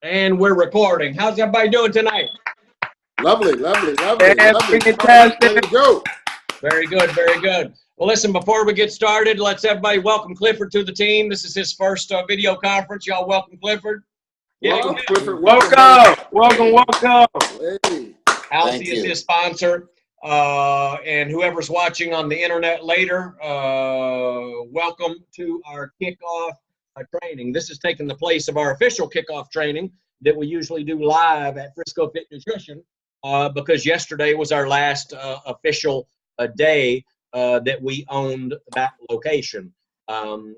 And we're recording. How's everybody doing tonight? Lovely, lovely, lovely, Yeah, lovely. fantastic. Ready to go. Very good, very good. Well, listen, before we get started, let's everybody welcome Clifford to the team. This is his first video conference. Y'all welcome Clifford. Welcome, Yeah. Clifford. Welcome. Hey. Halsey is his sponsor. And whoever's watching on the internet later, welcome to our kickoff training. This is taking the place of our official kickoff training that we usually do live at Frisco Fit Nutrition because yesterday was our last official day that we owned that location. So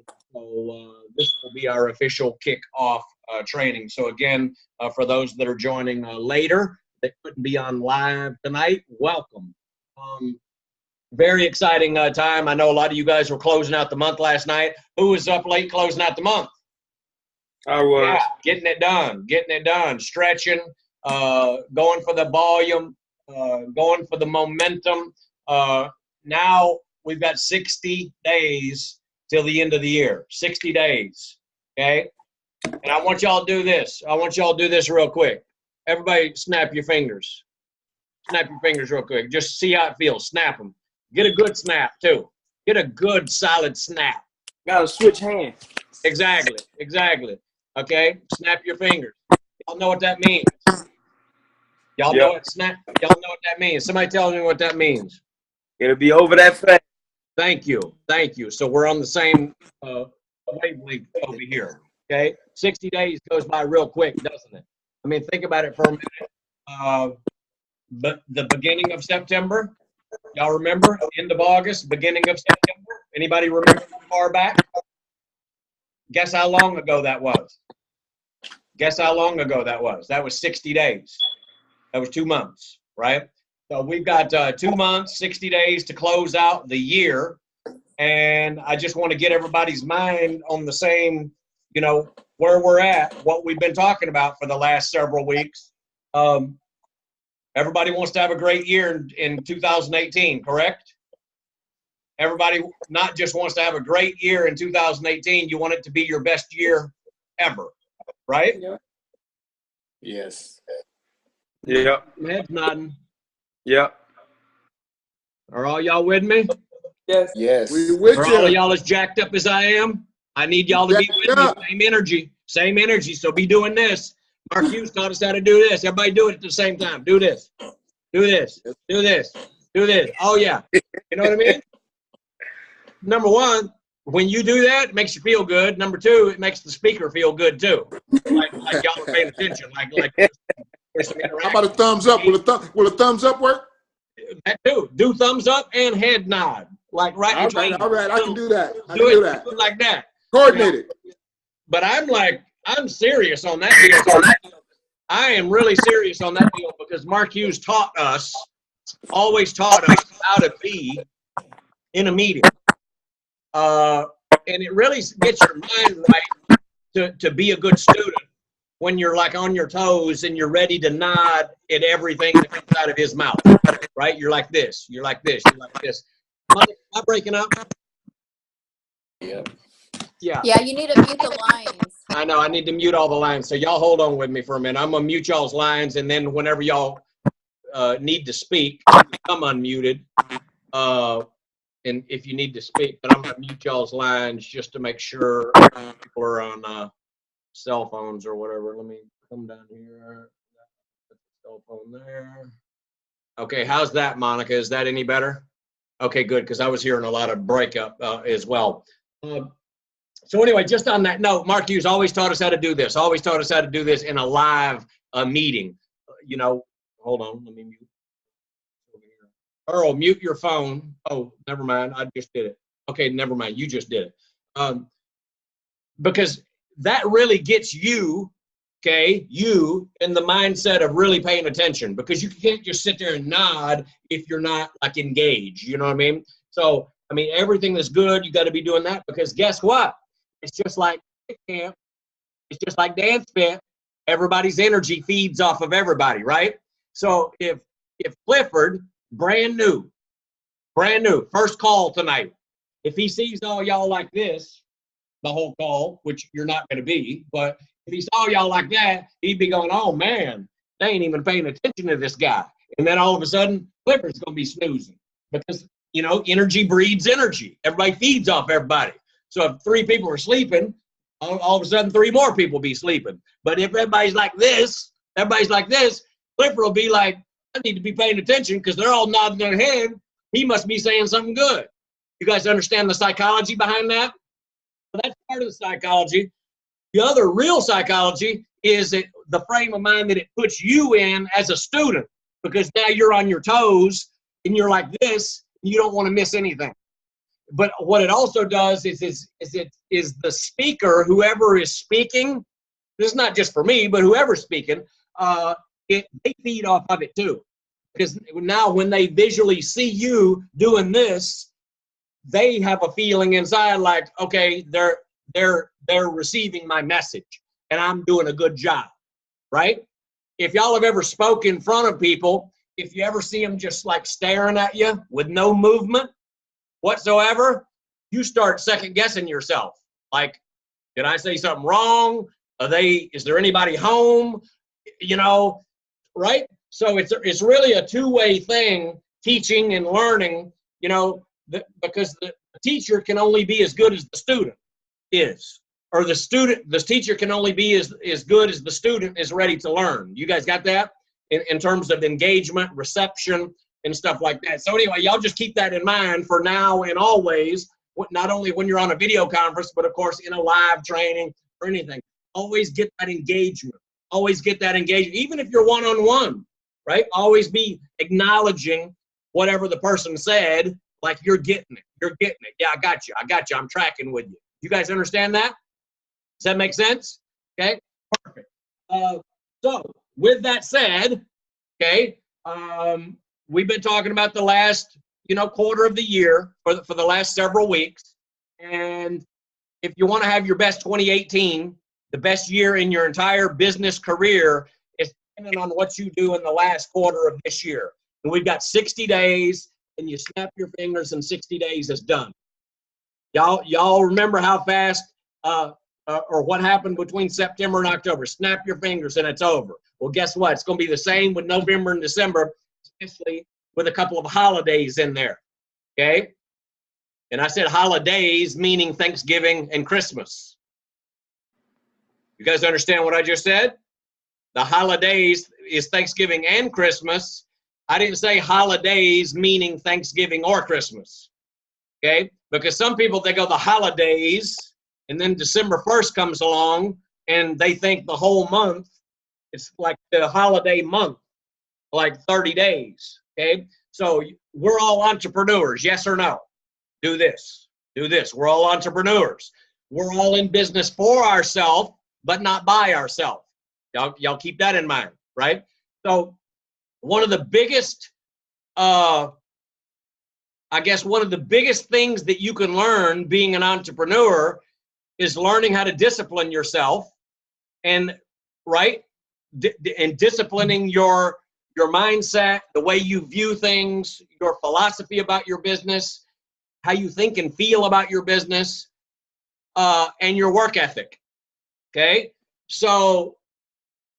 this will be our official kickoff training. So again, for those that are joining later that couldn't be on live tonight, welcome. Very exciting time. I know a lot of you guys were closing out the month last night. Who was up late closing out the month? I was. Yeah, getting it done, stretching, going for the volume, going for the momentum. Now we've got 60 days till the end of the year, 60 days, okay? And I want y'all to do this. I want y'all to do this real quick. Everybody snap your fingers. Snap your fingers real quick. Just see how it feels. Snap them. Get a good snap, too. Get a good, solid snap. Gotta switch hands. Exactly. Okay? Snap your fingers. Y'all know what that means. Y'all Yep. know what snap. Y'all know what that means. Somebody tell me what that means. It'll be over that fast. Thank you. So we're on the same wavelength over here. Okay? 60 days goes by real quick, doesn't it? I mean, think about it for a minute. But the beginning of September, y'all remember? End of August, beginning of September. Anybody remember how far back? Guess how long ago that was? That was 60 days. That was 2 months, right? So we've got 2 months, 60 days to close out the year. And I just want to get everybody's mind on the same, where we're at, what we've been talking about for the last several weeks. Everybody wants to have a great year in 2018, correct? Everybody not just wants to have a great year in 2018, you want it to be your best year ever, right? Yes. Yep. My head's nodding. Yep. Are all y'all with me? Yes. We with Are you. all of y'all as jacked up as I am? I need y'all to be with me. Same energy. So be doing this. Mark Hughes taught us how to do this. Everybody do it at the same time. Do this. Oh, yeah. You know what I mean? Number one, when you do that, it makes you feel good. Number two, it makes the speaker feel good, too. Like y'all are paying attention. Like there's some interaction. How about a thumbs up? Will a thumbs up work? That too. Do thumbs up and head nod. Like right All between. right. I can do that. Do it like that. Coordinated. But I'm serious on that deal. I am really serious on that deal because Mark Hughes always taught us how to be in a meeting. And it really gets your mind right to be a good student when you're like on your toes and you're ready to nod at everything that comes out of his mouth, right? You're like this. Am I breaking up? Yeah. Yeah, you need to mute the lines. I know, I need to mute all the lines. So y'all hold on with me for a minute. I'm going to mute y'all's lines, and then whenever y'all need to speak, I'm unmuted. And if you need to speak, but I'm going to mute y'all's lines just to make sure we're on cell phones or whatever. Let me come down here. Cell phone there. Okay, how's that, Monica? Is that any better? Okay, good, because I was hearing a lot of breakup as well. So anyway, just on that note, Mark Hughes always taught us how to do this. Always taught us how to do this in a live meeting. Hold on, let me mute. Earl, mute your phone. Oh, never mind. I just did it. Okay, never mind. You just did it. Because that really gets you, you in the mindset of really paying attention, because you can't just sit there and nod if you're not like engaged. You know what I mean? So, everything that's good, you got to be doing that, because guess what? It's just like camp. It's just like dance fit. Everybody's energy feeds off of everybody, right? So if Clifford, brand new, first call tonight, if he sees all y'all like this, the whole call, which you're not going to be, but If he saw y'all like that, he'd be going, oh man, they ain't even paying attention to this guy. And then all of a sudden, Clifford's going to be snoozing because, you know, energy breeds energy. Everybody feeds off everybody. So if 3 people are sleeping, all of a sudden 3 more people be sleeping. But if everybody's like this, Clifford will be like, I need to be paying attention because they're all nodding their head. He must be saying something good. You guys understand the psychology behind that? Well, that's part of the psychology. The other real psychology is that the frame of mind that it puts you in as a student, because now you're on your toes and you're like this, and you don't want to miss anything. But what it also does is the speaker, whoever is speaking, this is not just for me, but whoever's speaking, they feed off of it too. Because now when they visually see you doing this, they have a feeling inside like, okay, they're receiving my message and I'm doing a good job, right? If y'all have ever spoke in front of people, if you ever see them just like staring at you with no movement whatsoever, you start second guessing yourself. Like, did I say something wrong? Is there anybody home? You know, right? So it's really a two-way thing, teaching and learning, you know, because the teacher can only be as good as the student is, or the teacher can only be as good as the student is ready to learn. You guys got that in terms of engagement, reception, and stuff like that. So anyway, y'all just keep that in mind for now and always, not only when you're on a video conference, but of course in a live training or anything. Always get that engagement. Always get that engagement, even if you're one-on-one, right? Always be acknowledging whatever the person said, like you're getting it. You're getting it. Yeah, I got you. I'm tracking with you. You guys understand that? Does that make sense? Okay, perfect. So with that said, okay, we've been talking about the last, quarter of the year for the last several weeks. And if you want to have your best 2018, the best year in your entire business career, is depending on what you do in the last quarter of this year. And we've got 60 days, and you snap your fingers and 60 days is done. Y'all remember how fast or what happened between September and October? Snap your fingers and it's over. Well, guess what? It's going to be the same with November and December, especially with a couple of holidays in there, okay? And I said holidays, meaning Thanksgiving and Christmas. You guys understand what I just said? The holidays is Thanksgiving and Christmas. I didn't say holidays meaning Thanksgiving or Christmas, okay? Because some people, they go the holidays, and then December 1st comes along, and they think the whole month, it's like the holiday month, like 30 days, okay? So we're all entrepreneurs, yes or no? Do this, do this. We're all entrepreneurs. We're all in business for ourselves, but not by ourselves. Y'all keep that in mind, right? So one of the biggest, one of the biggest things that you can learn being an entrepreneur is learning how to discipline yourself and, right? And disciplining your mindset, the way you view things, your philosophy about your business, how you think and feel about your business, and your work ethic, okay? So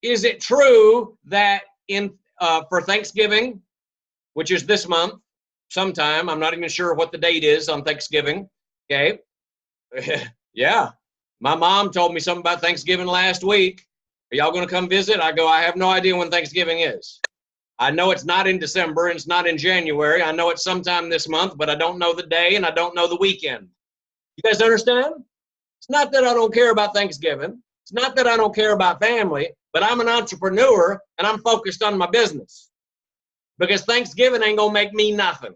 is it true that for Thanksgiving, which is this month, sometime, I'm not even sure what the date is on Thanksgiving, okay? Yeah, my mom told me something about Thanksgiving last week. Are y'all gonna come visit? I go, I have no idea when Thanksgiving is. I know it's not in December and it's not in January. I know it's sometime this month, but I don't know the day and I don't know the weekend. You guys understand? It's not that I don't care about Thanksgiving. It's not that I don't care about family, but I'm an entrepreneur and I'm focused on my business. Because Thanksgiving ain't gonna make me nothing.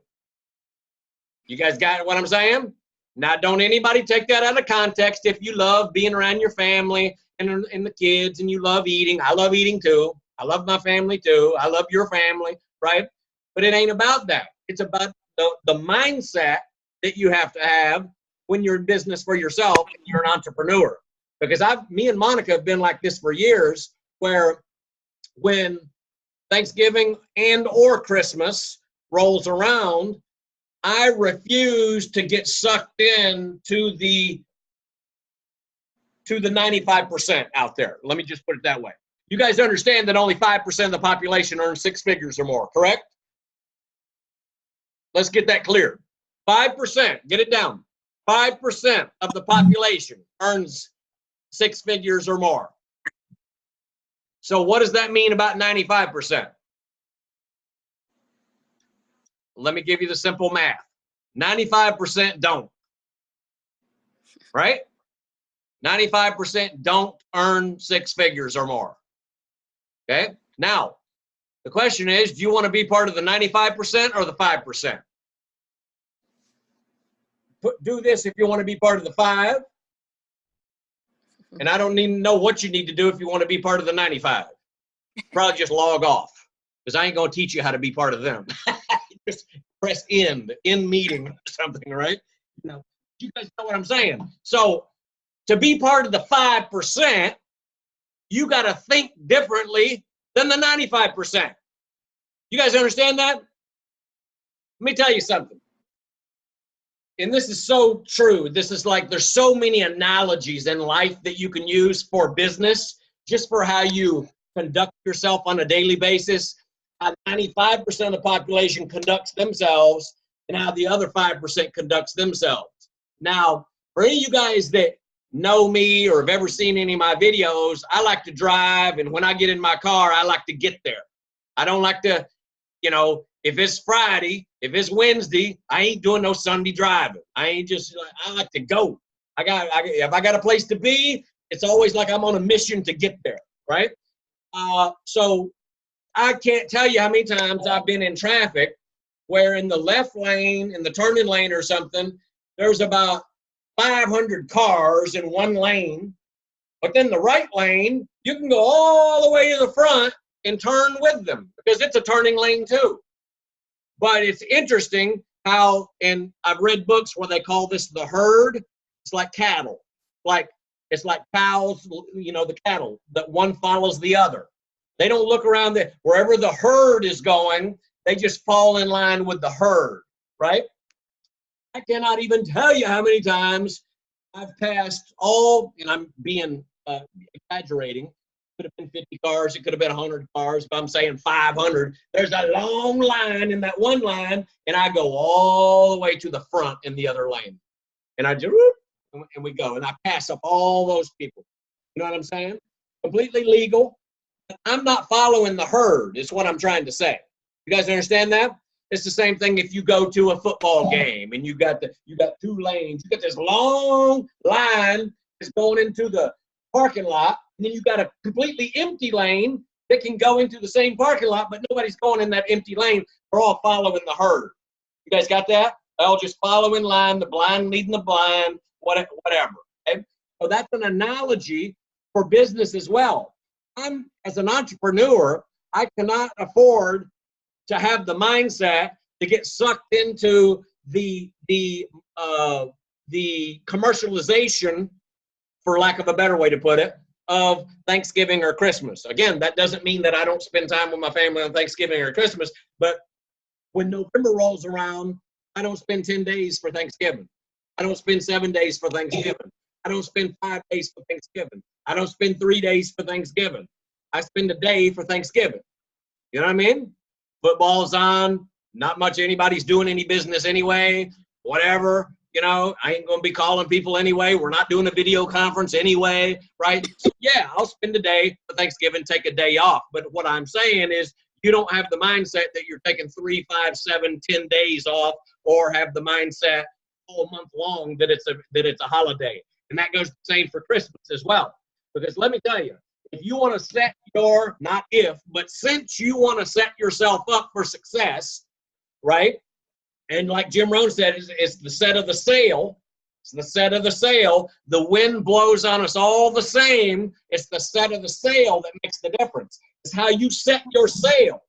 You guys got what I'm saying? Now, don't anybody take that out of context. If you love being around your family and the kids and you love eating, I love eating too. I love my family too. I love your family, right? But it ain't about that. It's about the mindset that you have to have when you're in business for yourself and you're an entrepreneur. Because me and Monica have been like this for years, where when Thanksgiving and or Christmas rolls around, I refuse to get sucked in to to the 95% out there. Let me just put it that way. You guys understand that only 5% of the population earns 6 figures or more, correct? Let's get that clear. 5%, get it down. 5% of the population earns 6 figures or more. So what does that mean about 95%? Let me give you the simple math. 95% don't. Right? 95% don't earn 6 figures or more. Okay? Now, the question is, do you want to be part of the 95% or the 5%? Do this if you want to be part of the 5. And I don't need to know what you need to do if you want to be part of the 95. Probably just log off, because I ain't going to teach you how to be part of them. Just press end meeting or something, right? You know, you guys know what I'm saying. So to be part of the 5%, you got to think differently than the 95%. You guys understand that? Let me tell you something. And this is so true. This is like, there's so many analogies in life that you can use for business, just for how you conduct yourself on a daily basis, how 95% of the population conducts themselves, and how the other 5% conducts themselves. Now, for any of you guys that know me or have ever seen any of my videos, I like to drive, and when I get in my car, I like to get there. I don't like to, you know, if it's Friday, if it's Wednesday, I ain't doing no Sunday driving. I ain't just, I like to go. If I got a place to be, it's always like I'm on a mission to get there, right? So I can't tell you how many times I've been in traffic where in the left lane, in the turning lane or something, there's about 500 cars in one lane. But then the right lane, you can go all the way to the front and turn with them because it's a turning lane too. But it's interesting how, and I've read books where they call this the herd. It's like cattle. It's like cows, you know, the cattle, that one follows the other. They don't look around wherever the herd is going, they just fall in line with the herd, right? I cannot even tell you how many times I've passed and I'm being exaggerating. Could have been 50 cars, it could have been 100 cars. If I'm saying 500, there's a long line in that one line, and I go all the way to the front in the other lane. And I just, and we go, and I pass up all those people. You know what I'm saying? Completely legal. I'm not following the herd, is what I'm trying to say. You guys understand that? It's the same thing if you go to a football game and you got 2 lanes. You got this long line that's going into the parking lot, and then you got a completely empty lane that can go into the same parking lot, but nobody's going in that empty lane. We're all following the herd. You guys got that? They'll just follow in line, the blind leading the blind, whatever. Okay? So that's an analogy for business as well. As an entrepreneur, I cannot afford to have the mindset to get sucked into the commercialization, for lack of a better way to put it, of Thanksgiving or Christmas. Again, that doesn't mean that I don't spend time with my family on Thanksgiving or Christmas, but when November rolls around, I don't spend 10 days for Thanksgiving. I don't spend 7 days for Thanksgiving. I don't spend 5 days for Thanksgiving. I don't spend 3 days for Thanksgiving. I spend a day for Thanksgiving. You know what I mean? Football's on. Not much anybody's doing any business anyway. Whatever. You know, I ain't going to be calling people anyway. We're not doing a video conference anyway, right? So, yeah, I'll spend a day for Thanksgiving, take a day off. But what I'm saying is you don't have the mindset that you're taking 3, 5, 7, 10 days off, or have the mindset all month long that it's a holiday. And that goes the same for Christmas as well. Because let me tell you, if you want to set your, not if, but since you want to set yourself up for success, right? And like Jim Rohn said, it's the set of the sail. It's the set of the sail. The wind blows on us all the same. It's the set of the sail that makes the difference. It's how you set your sail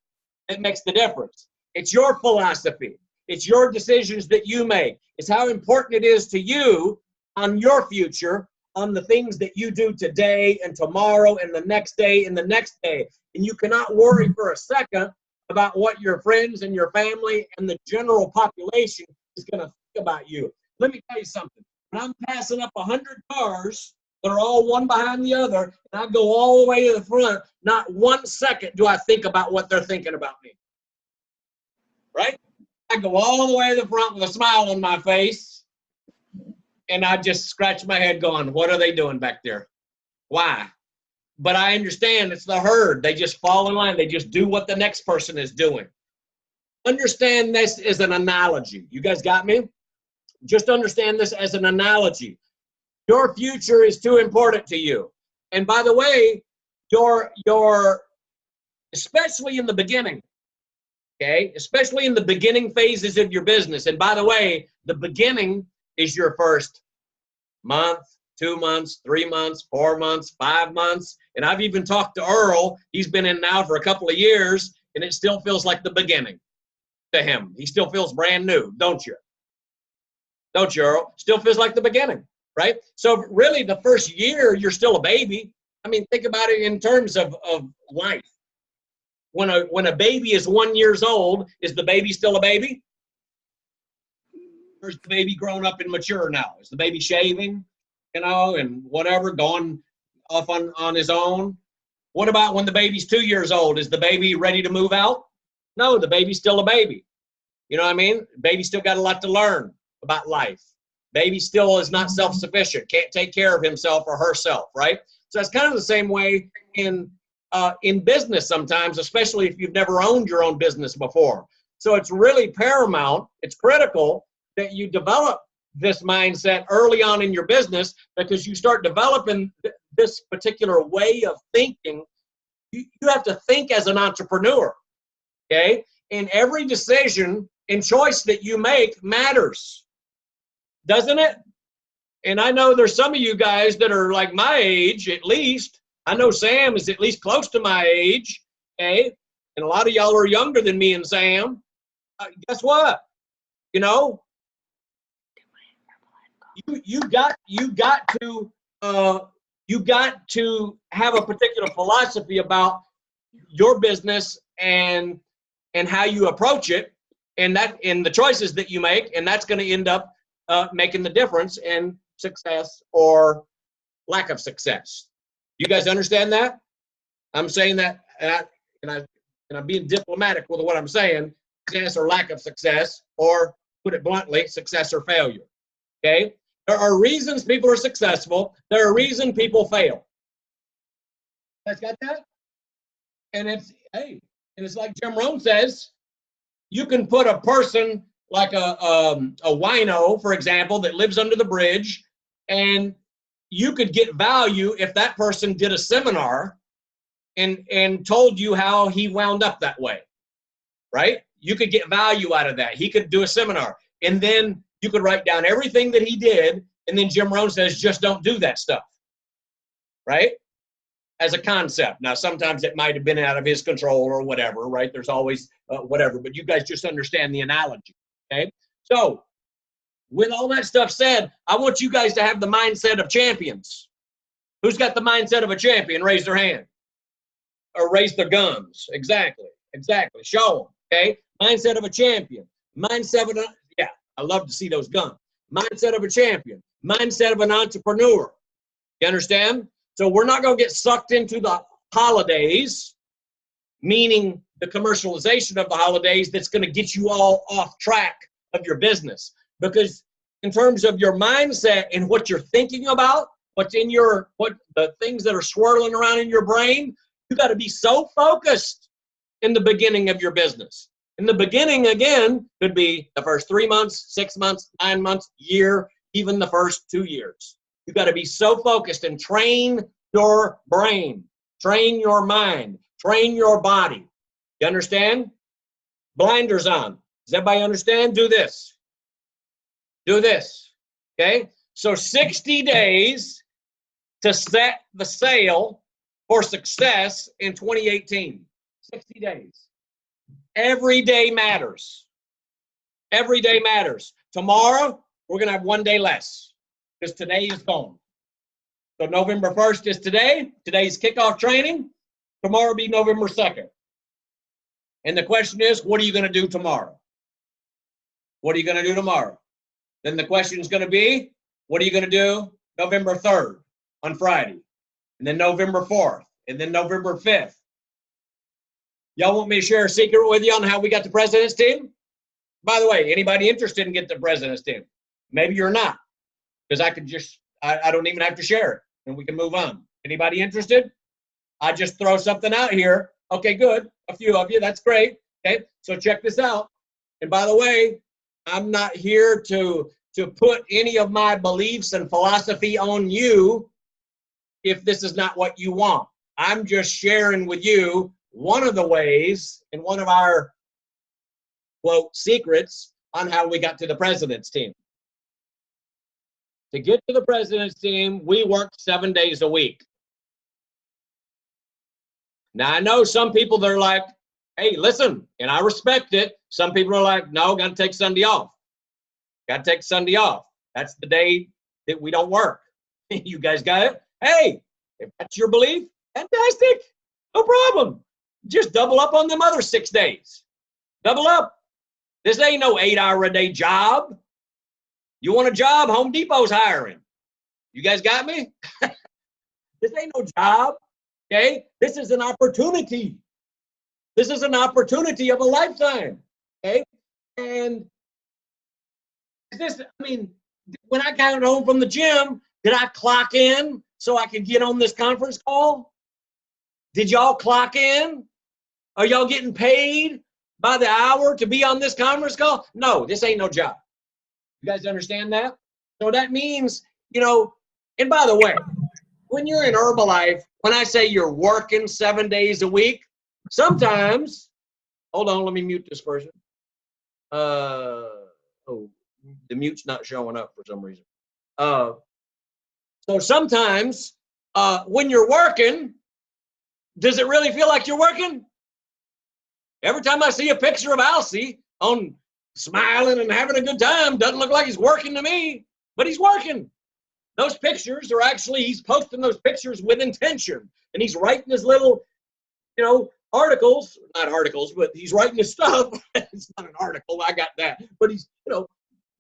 that makes the difference. It's your philosophy. It's your decisions that you make. It's how important it is to you on your future, on the things that you do today and tomorrow and the next day and the next day. And you cannot worry for a second about what your friends and your family and the general population is going to think about you. Let me tell you something. When I'm passing up 100 cars that are all one behind the other, and I go all the way to the front. Not 1 second do I think about what they're thinking about me. Right? I go all the way to the front with a smile on my face, and I just scratch my head going, what are they doing back there? Why? But I understand it's the herd. They just fall in line. They just do what the next person is doing. Understand this as an analogy. You guys got me? Just understand this as an analogy. Your future is too important to you. And by the way, your especially in the beginning, okay? Especially in the beginning phases of your business. And by the way, the beginning is your first month, 2 months, 3 months, 4 months, 5 months. And I've even talked to Earl. He's been in now for a couple of years, and it still feels like the beginning to him. He still feels brand new, don't you? Don't you, Earl? Still feels like the beginning, right? So really the first year, you're still a baby. I mean, think about it in terms of life. When a baby is 1 year old, is the baby still a baby? Or is the baby grown up and mature now? Is the baby shaving, and whatever, going off on his own? What about when the baby's 2 years old? Is the baby ready to move out? No, the baby's still a baby. You know what I mean? Baby still got a lot to learn about life. Baby still is not self-sufficient, can't take care of himself or herself, right? So it's kind of the same way in business sometimes, especially if you've never owned your own business before. So it's really paramount, it's critical that you develop this mindset early on in your business, because you start developing this particular way of thinking. You have to think as an entrepreneur, okay? And every decision and choice that you make matters, doesn't it? And I know there's some of you guys that are like my age, at least. I know Sam is at least close to my age, okay? And a lot of y'all are younger than me and Sam. Guess what? You know, you got to have a particular philosophy about your business and how you approach it, and the choices that you make, and that's going to end up making the difference in success or lack of success. You guys understand that? I'm saying that, and I'm being diplomatic with what I'm saying. Success or lack of success, or put it bluntly, success or failure. Okay? There are reasons people are successful. There are reasons people fail. You guys got that? And it's like Jim Rohn says, you can put a person like a wino, for example, that lives under the bridge, and you could get value if that person did a seminar and told you how he wound up that way, right? You could get value out of that. He could do a seminar, and then you could write down everything that he did, and then Jim Rohn says, just don't do that stuff, right? As a concept. Now, sometimes it might have been out of his control or whatever, right? There's always whatever, but you guys just understand the analogy, okay? So, with all that stuff said, I want you guys to have the mindset of champions. Who's got the mindset of a champion? Raise their hand. Or raise their guns. Exactly. Show them, okay? Mindset of a champion. Mindset of I love to see those guns. Mindset of a champion. Mindset of an entrepreneur. You understand? So we're not going to get sucked into the holidays, meaning the commercialization of the holidays that's going to get you all off track of your business. Because in terms of your mindset and what you're thinking about, what the things that are swirling around in your brain, you got to be so focused in the beginning of your business. In the beginning, again, could be the first 3 months, 6 months, 9 months, year, even the first 2 years. You got to be so focused and train your brain, train your mind, train your body. You understand? Blinders on. Does everybody understand? Do this. Do this. Okay? So 60 days to set the sail for success in 2018. 60 days. Every day matters. Every day matters. Tomorrow, we're going to have 1 day less because today is gone. So November 1st is today. Today's kickoff training. Tomorrow will be November 2nd. And the question is, what are you going to do tomorrow? What are you going to do tomorrow? Then the question is going to be, what are you going to do November 3rd? on Friday, and then November 4th, and then November 5th. Y'all want me to share a secret with you on how we got the president's team? By the way, anybody interested in getting the president's team? Maybe you're not, because I could just, I don't even have to share it, and we can move on. Anybody interested? I just throw something out here. Okay, good. A few of you, that's great. Okay, so check this out. And by the way, I'm not here to put any of my beliefs and philosophy on you if this is not what you want. I'm just sharing with you one of the ways and one of our, quote, secrets on how we got to the president's team. To get to the president's team, we worked 7 days a week. Now, I know some people that are like, hey, listen, and I respect it. Some people are like, no, got to take Sunday off. Got to take Sunday off. That's the day that we don't work. You guys got it? Hey, if that's your belief, fantastic. No problem. Just double up on them other 6 days. Double up. This ain't no 8-hour-a-day job. You want a job? Home Depot's hiring. You guys got me? This ain't no job. Okay? This is an opportunity. This is an opportunity of a lifetime. Okay? And this, I mean, when I got home from the gym, did I clock in so I could get on this conference call? Did y'all clock in? Are y'all getting paid by the hour to be on this conference call? No, this ain't no job. You guys understand that? So that means, you know, and by the way, when you're in Herbalife, when I say you're working 7 days a week, sometimes, hold on, let me mute this person. Oh, the mute's not showing up for some reason. So sometimes when you're working, does it really feel like you're working? Every time I see a picture of Alcy on smiling and having a good time, doesn't look like he's working to me, but he's working. Those pictures are actually, he's posting those pictures with intention, and he's writing his little, you know, articles, not articles, but he's writing his stuff. It's not an article, I got that, but he's, you know,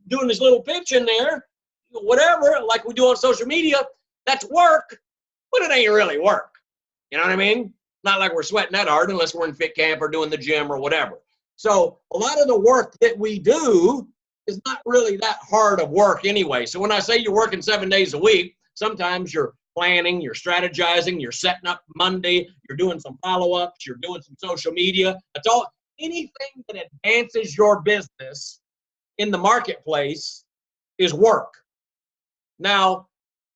doing his little pitch in there, whatever, like we do on social media. That's work, but it ain't really work. You know what I mean? Not like we're sweating that hard unless we're in fit camp or doing the gym or whatever. So a lot of the work that we do is not really that hard of work anyway. So when I say you're working 7 days a week, sometimes you're planning, you're strategizing, you're setting up Monday, you're doing some follow-ups, you're doing some social media. That's all. Anything that advances your business in the marketplace is work. Now,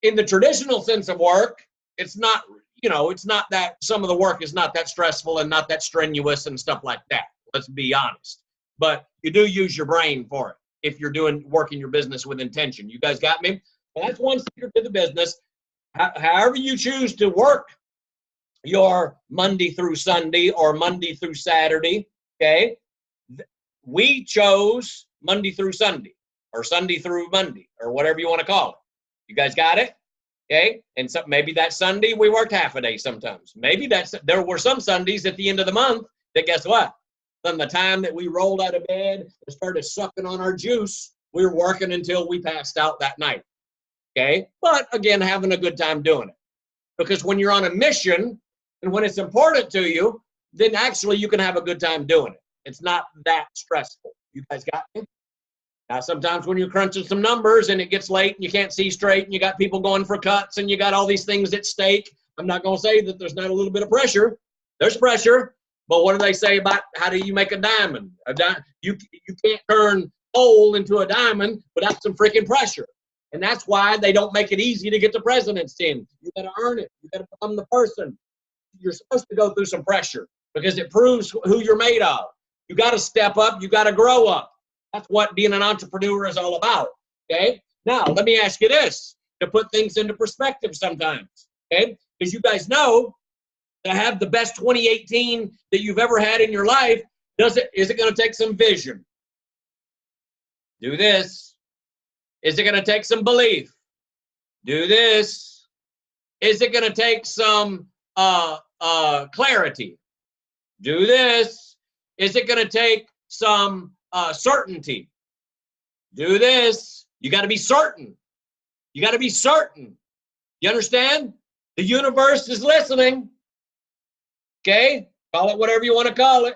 in the traditional sense of work, it's not, you know, it's not that, some of the work is not that stressful and not that strenuous and stuff like that. Let's be honest. But you do use your brain for it if you're working your business with intention. You guys got me? Well, that's one secret to the business. However you choose to work your Monday through Sunday or Monday through Saturday, okay? We chose Monday through Sunday or Sunday through Monday or whatever you want to call it. You guys got it? Okay? And so maybe that Sunday we worked half a day sometimes. Maybe there were some Sundays at the end of the month that, guess what? From the time that we rolled out of bed and started sucking on our juice, we were working until we passed out that night. Okay? But again, having a good time doing it. Because when you're on a mission and when it's important to you, then actually you can have a good time doing it. It's not that stressful. You guys got me? Now, sometimes when you're crunching some numbers and it gets late and you can't see straight and you got people going for cuts and you got all these things at stake, I'm not going to say that there's not a little bit of pressure. There's pressure. But what do they say about how do you make a diamond? You can't turn coal into a diamond without some freaking pressure. And that's why they don't make it easy to get the president's team. You got to earn it. You got to become the person. You're supposed to go through some pressure because it proves who you're made of. You got to step up. You got to grow up. That's what being an entrepreneur is all about. Okay. Now, let me ask you this to put things into perspective sometimes. Okay. Because you guys know, to have the best 2018 that you've ever had in your life, is it going to take some vision? Do this. Is it going to take some belief? Do this. Is it going to take some clarity? Do this. Is it going to take some certainty? Do this. You got to be certain. You got to be certain. You understand? The universe is listening. Okay? Call it whatever you want to call it.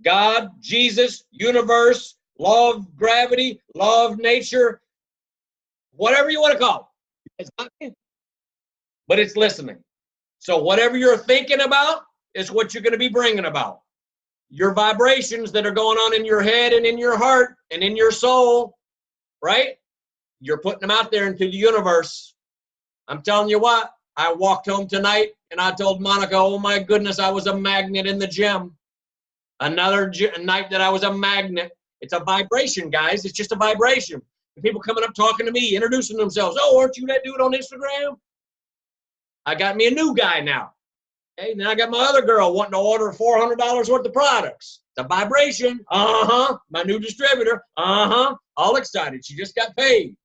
God, Jesus, universe, law of gravity, law of nature, whatever you want to call it. It's not me. But it's listening. So whatever you're thinking about is what you're going to be bringing about. Your vibrations that are going on in your head and in your heart and in your soul, right? You're putting them out there into the universe. I'm telling you what, I walked home tonight and I told Monica, oh my goodness, I was a magnet in the gym. Another night that I was a magnet. It's a vibration, guys. It's just a vibration. And people coming up talking to me, introducing themselves. Oh, aren't you that dude on Instagram? I got me a new guy now. Okay, and then I got my other girl wanting to order $400 worth of products. It's a vibration. My new distributor. All excited. She just got paid.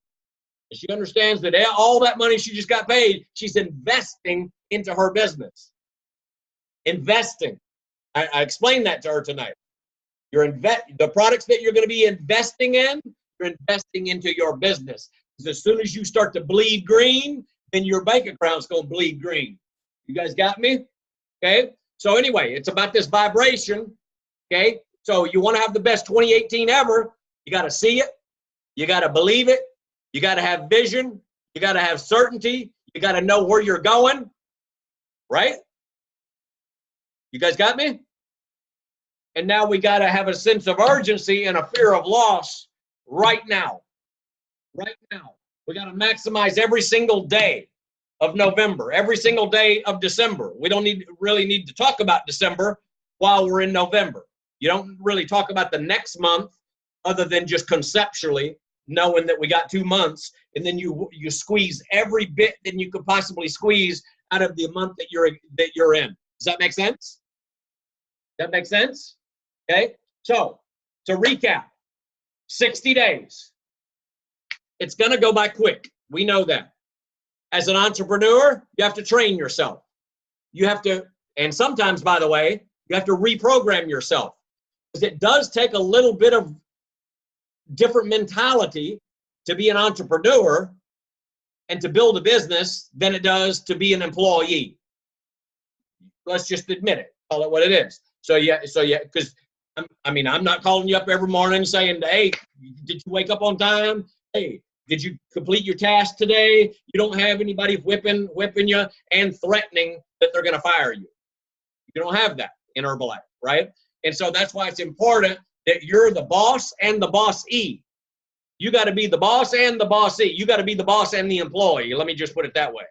And she understands that all that money she just got paid, she's investing into her business. Investing. I explained that to her tonight. The products that you're going to be investing in, you're investing into your business. Because as soon as you start to bleed green, then your bank account's going to bleed green. You guys got me? Okay? So anyway, it's about this vibration. Okay? So you want to have the best 2018 ever, you got to see it. You got to believe it. You got to have vision. You got to have certainty. You got to know where you're going. Right? You guys got me? And now we got to have a sense of urgency and a fear of loss right now. Right now. We got to maximize every single day of November, every single day of December. We don't really need to talk about December while we're in November. You don't really talk about the next month other than just conceptually knowing that we got 2 months, and then you squeeze every bit that you could possibly squeeze out of the month that you're in. Does that make sense? That makes sense? Okay. So to recap, 60 days. It's going to go by quick. We know that. As an entrepreneur, you have to train yourself. You have to, and sometimes, by the way, you have to reprogram yourself. Because it does take a little bit of different mentality to be an entrepreneur and to build a business than it does to be an employee. Let's just admit it. Call it what it is. So yeah, because I'm not calling you up every morning saying, hey, did you wake up on time? Hey, did you complete your task today? You don't have anybody whipping you and threatening that they're going to fire you. You don't have that in Herbalife, right? And so that's why it's important that you're the boss and the bossee. You got to be the boss and the bossee. You got to be the boss and the employee. Let me just put it that way,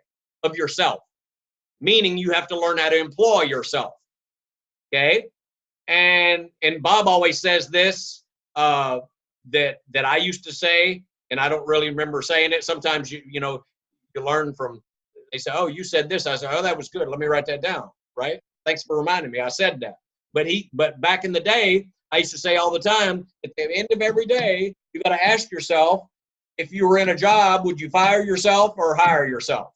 of yourself. Meaning you have to learn how to employ yourself. Okay? And Bob always says this, that I used to say, and I don't really remember saying it. Sometimes you learn from, they say, oh, you said this. I said, oh, that was good. Let me write that down, right? Thanks for reminding me. I said that. But back in the day, I used to say all the time, at the end of every day, you got to ask yourself, if you were in a job, would you fire yourself or hire yourself?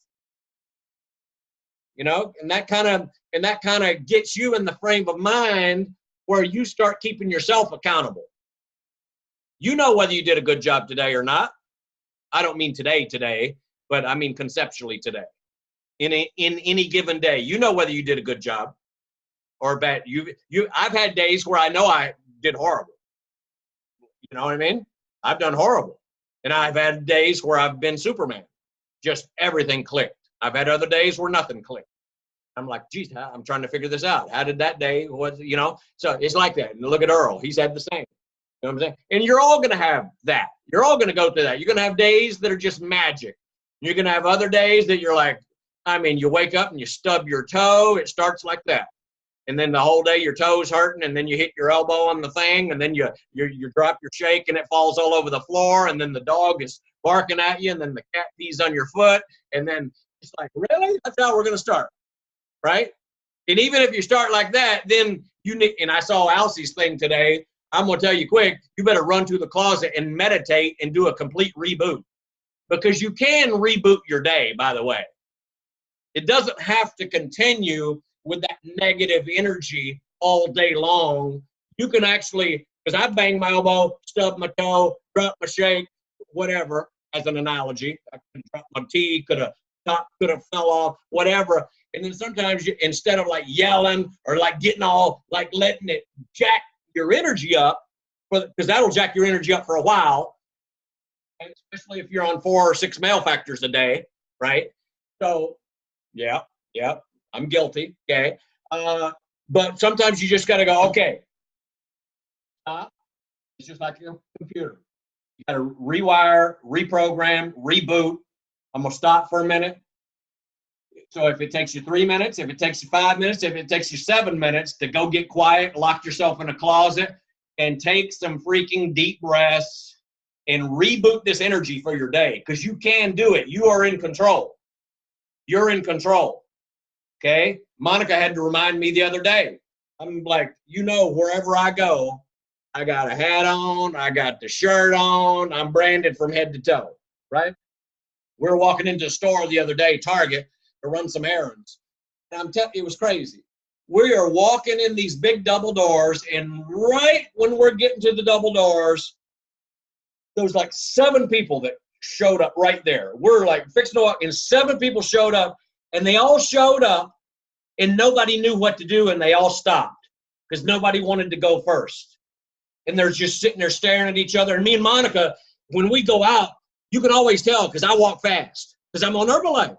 And that kind of gets you in the frame of mind where you start keeping yourself accountable. You know whether you did a good job today or not. I don't mean today, but I mean conceptually today. In any given day, you know whether you did a good job or bad. I've had days where I know I did horrible. You know what I mean? I've done horrible. And I've had days where I've been Superman. Just everything clicked. I've had other days where nothing clicked. I'm like, geez, I'm trying to figure this out. How did that day, so it's like that. And look at Earl. He's had the same. You know what I'm saying? And you're all going to have that. You're all going to go through that. You're going to have days that are just magic. You're going to have other days that you're like, you wake up and you stub your toe. It starts like that. And then the whole day your toe's hurting, and then you hit your elbow on the thing, and then you drop your shake and it falls all over the floor, and then the dog is barking at you, and then the cat pees on your foot, and then it's like, really? That's how we're going to start, right? And even if you start like that, then you need, and I saw Alcie's thing today, I'm going to tell you quick, you better run to the closet and meditate and do a complete reboot. Because you can reboot your day, by the way. It doesn't have to continue with that negative energy all day long. You can actually, because I banged my elbow, stubbed my toe, dropped my shake, whatever, as an analogy. I could have dropped my tea, could have top could have fell off, whatever. And then sometimes you, instead of like yelling or like getting all like letting it jack your energy up, because that'll jack your energy up for a while, and especially if you're on 4 or 6 male factors a day, right? So, yeah, I'm guilty, okay? But sometimes you just got to go, okay, stop. It's just like your computer. You got to rewire, reprogram, reboot. I'm going to stop for a minute. So if it takes you 3 minutes, if it takes you 5 minutes, if it takes you 7 minutes to go get quiet, lock yourself in a closet, and take some freaking deep breaths and reboot this energy for your day, because you can do it. You are in control. You're in control. Okay? Monica had to remind me the other day. I'm like, wherever I go, I got a hat on, I got the shirt on, I'm branded from head to toe, right? We were walking into a store the other day, Target, to run some errands. And I'm telling you, it was crazy. We are walking in these big double doors, and right when we're getting to the double doors, there was like 7 people that showed up right there. We're like fixing to walk, and 7 people showed up, and they all showed up, and nobody knew what to do, and they all stopped because nobody wanted to go first. And they're just sitting there staring at each other. And me and Monica, when we go out, you can always tell because I walk fast because I'm on Herbalife.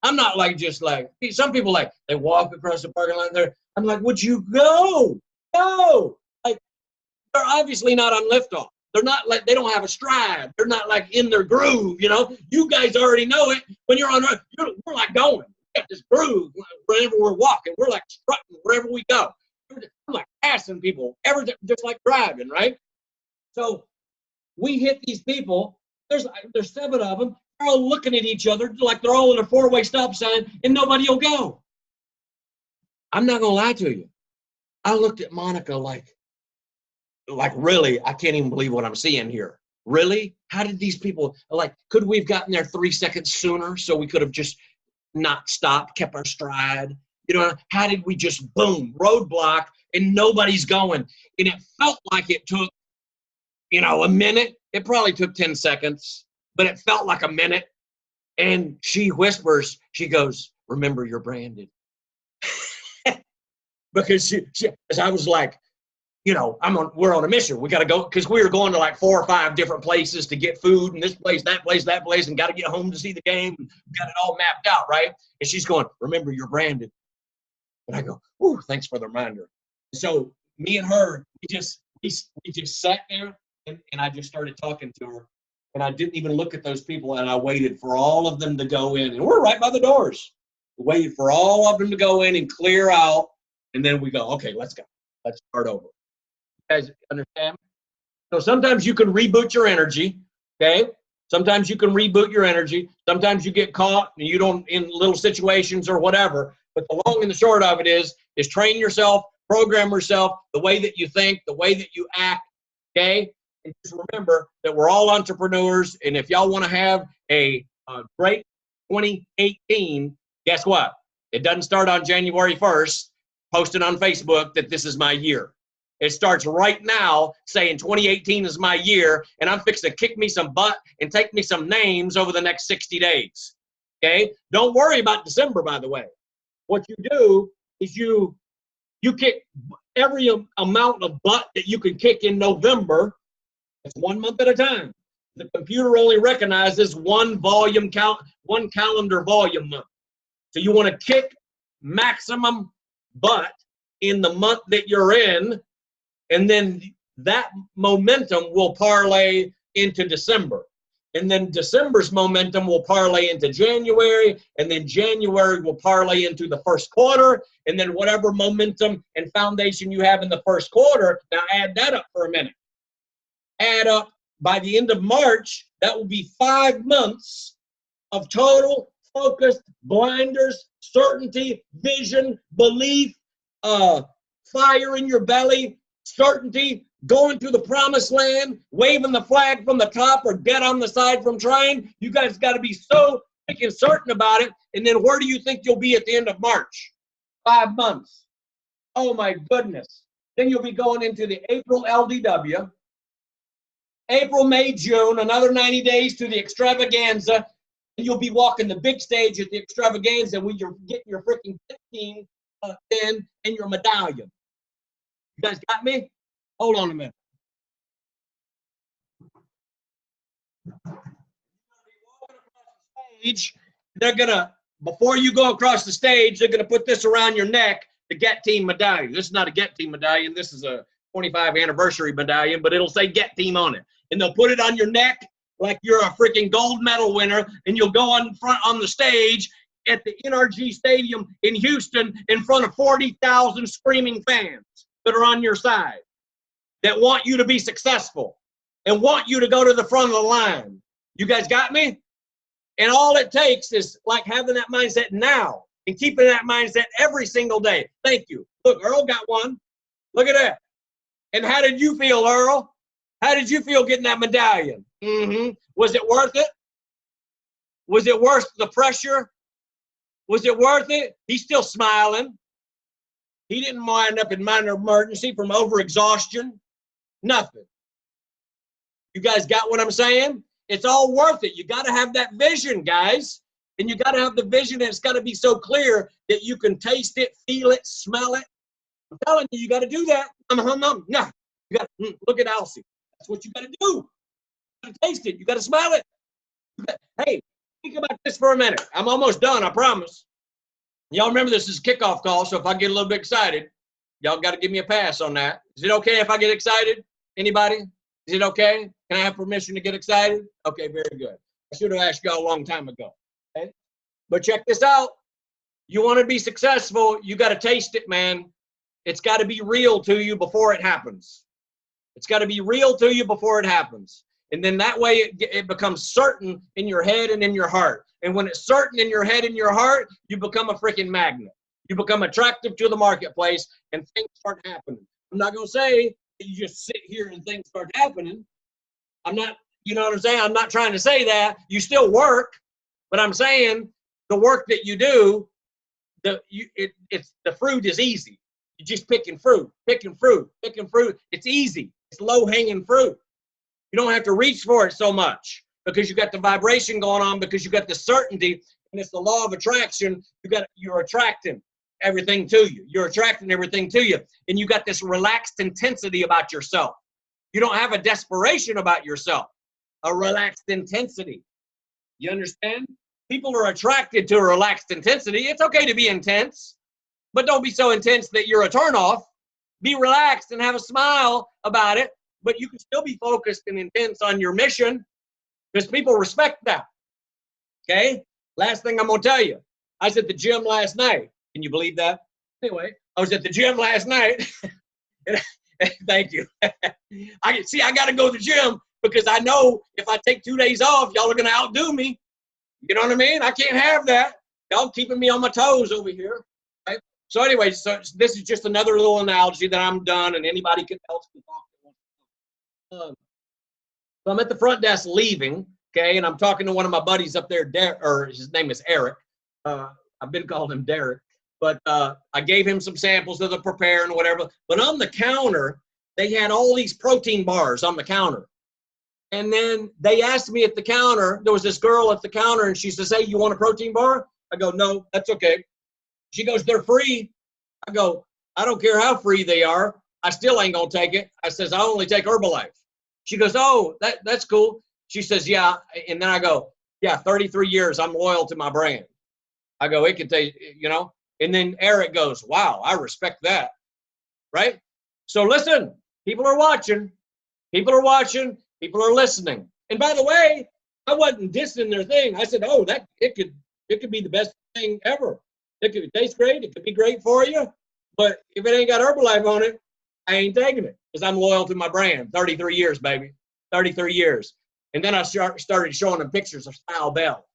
I'm not like just like some people like they walk across the parking lot there. I'm like, would you go? Go! Like they're obviously not on liftoff. They're not like they don't have a stride. They're not like in their groove. You guys already know it. When you're on, we're like going. We got this groove wherever we're walking. We're like strutting wherever we go. I'm like passing people, just like driving, right? So we hit these people. There's 7 of them. They're all looking at each other like they're all in a 4-way stop sign, and nobody will go. I'm not gonna lie to you. I looked at Monica like really, I can't even believe what I'm seeing here. Really? How did these people could we have gotten there 3 seconds sooner so we could have just not stopped, kept our stride? How did we just boom, roadblock, and nobody's going? And it felt like it took, a minute. It probably took 10 seconds, but it felt like a minute. And she whispers, she goes, remember you're branded. Because I was like, we're on a mission. We got to go, because we were going to like 4 or 5 different places to get food, and this place, that place, and got to get home to see the game. We got it all mapped out, right? And she's going, remember you're branded. And I go, whew, thanks for the reminder. So me and her, we just sat there, and I just started talking to her. And I didn't even look at those people, and I waited for all of them to go in. And we're right by the doors. We waited for all of them to go in and clear out. And then we go, okay, let's go. Let's start over. You guys understand? So sometimes you can reboot your energy, okay? Sometimes you can reboot your energy. Sometimes you get caught and you don't in little situations or whatever. But the long and the short of it is train yourself, program yourself, the way that you think, the way that you act, okay? And just remember that we're all entrepreneurs, and if y'all want to have a great 2018, guess what? It doesn't start on January 1st, posting on Facebook that this is my year. It starts right now saying 2018 is my year, and I'm fixing to kick me some butt and take me some names over the next 60 days, okay? Don't worry about December, by the way. What you do is you kick every amount of butt that you can kick in November. It's 1 month at a time. The computer only recognizes one calendar volume month. So you want to kick maximum butt in the month that you're in, and then that momentum will parlay into December. And then December's momentum will parlay into January, and then January will parlay into the first quarter, and then whatever momentum and foundation you have in the first quarter, now add that up for a minute. Add up by the end of March, that will be 5 months of total focused blinders, certainty, vision, belief, fire in your belly, certainty, going to the promised land, waving the flag from the top or dead on the side from trying. You guys got to be so freaking certain about it. And then where do you think you'll be at the end of March? 5 months. Oh my goodness. Then you'll be going into the April LDW. April, May, June, another 90 days to the extravaganza. and you'll be walking the big stage at the extravaganza when you're getting your freaking team pin and your medallion. You guys got me? Hold on a minute. They're gonna, before you go across the stage, they're gonna put this around your neck, the Get Team medallion. This is not a Get Team medallion. This is a 25th anniversary medallion, but it'll say Get Team on it. And they'll put it on your neck like you're a freaking gold medal winner, and you'll go on front on the stage at the NRG Stadium in Houston in front of 40,000 screaming fans that are on your side, that want you to be successful and want you to go to the front of the line. You guys got me? And all it takes is like having that mindset now and keeping that mindset every single day. Thank you. Look, Earl got one. Look at that. And how did you feel, Earl? How did you feel getting that medallion? Was it worth it? Was it worth the pressure? Was it worth it? He's still smiling. He didn't wind up in minor emergency from overexhaustion. Nothing. You guys got what I'm saying? It's all worth it. You got to have that vision, guys. And you got to have the vision, and it's got to be so clear that you can taste it, feel it, smell it. I'm telling you, you got to do that. No, you got to look at Alcy. That's what you got to do. You got to taste it. You got to smell it. Hey, think about this for a minute. I'm almost done, I promise. Y'all remember this is a kickoff call, so if I get a little bit excited, y'all got to give me a pass on that. Is it okay if I get excited? Anybody? Is it okay? Can I have permission to get excited? Okay, very good. I should have asked y'all a long time ago. Okay? But check this out. You want to be successful, you got to taste it, man. It's got to be real to you before it happens. It's got to be real to you before it happens. And then that way it becomes certain in your head and in your heart. And when it's certain in your head and your heart, you become a freaking magnet. You become attractive to the marketplace and things start happening. I'm not going to say that you just sit here and things start happening. I'm not, you know what I'm saying? I'm not trying to say that. You still work, but I'm saying the work that you do, the fruit is easy. You're just picking fruit. It's easy. It's low-hanging fruit. You don't have to reach for it so much because you got the vibration going on, because you got the certainty, and it's the law of attraction. You're attracting everything to you. You're attracting everything to you, and you got this relaxed intensity about yourself. You don't have a desperation about yourself, a relaxed intensity. You understand? People are attracted to a relaxed intensity. It's okay to be intense, but don't be so intense that you're a turnoff. Be relaxed and have a smile about it, but you can still be focused and intense on your mission because people respect that. Okay? Last thing I'm going to tell you. I was at the gym last night. Can you believe that? Anyway, I was at the gym last night. Thank you. I got to go to the gym because I know if I take 2 days off, y'all are going to outdo me. You know what I mean? I can't have that. Y'all keeping me on my toes over here. Right? So anyway, so this is just another little analogy that I'm done, and anybody else can talk. So I'm at the front desk leaving, okay, and I'm talking to one of my buddies up there, or his name is Eric. I've been calling him Derek, but I gave him some samples of the Prepare and whatever. But on the counter, they had all these protein bars on the counter. And then they asked me at the counter, there was this girl at the counter, and she says, "Hey, you want a protein bar?" I go, "No, that's okay." She goes, "They're free." I go, "I don't care how free they are. I still ain't going to take it." I says, "I only take Herbalife." She goes, "Oh, that's cool." She says, "Yeah." And then I go, "Yeah, 33 years, I'm loyal to my brand." I go, "It can take, you know." And then Eric goes, "Wow, I respect that." Right? So listen, people are watching. People are watching. People are listening. And by the way, I wasn't dissing their thing. I said, "Oh, it could be the best thing ever. It could taste great. It could be great for you. But if it ain't got Herbalife on it, I ain't taking it because I'm loyal to my brand. 33 years, baby. 33 years." And then I started showing them pictures of Style Bell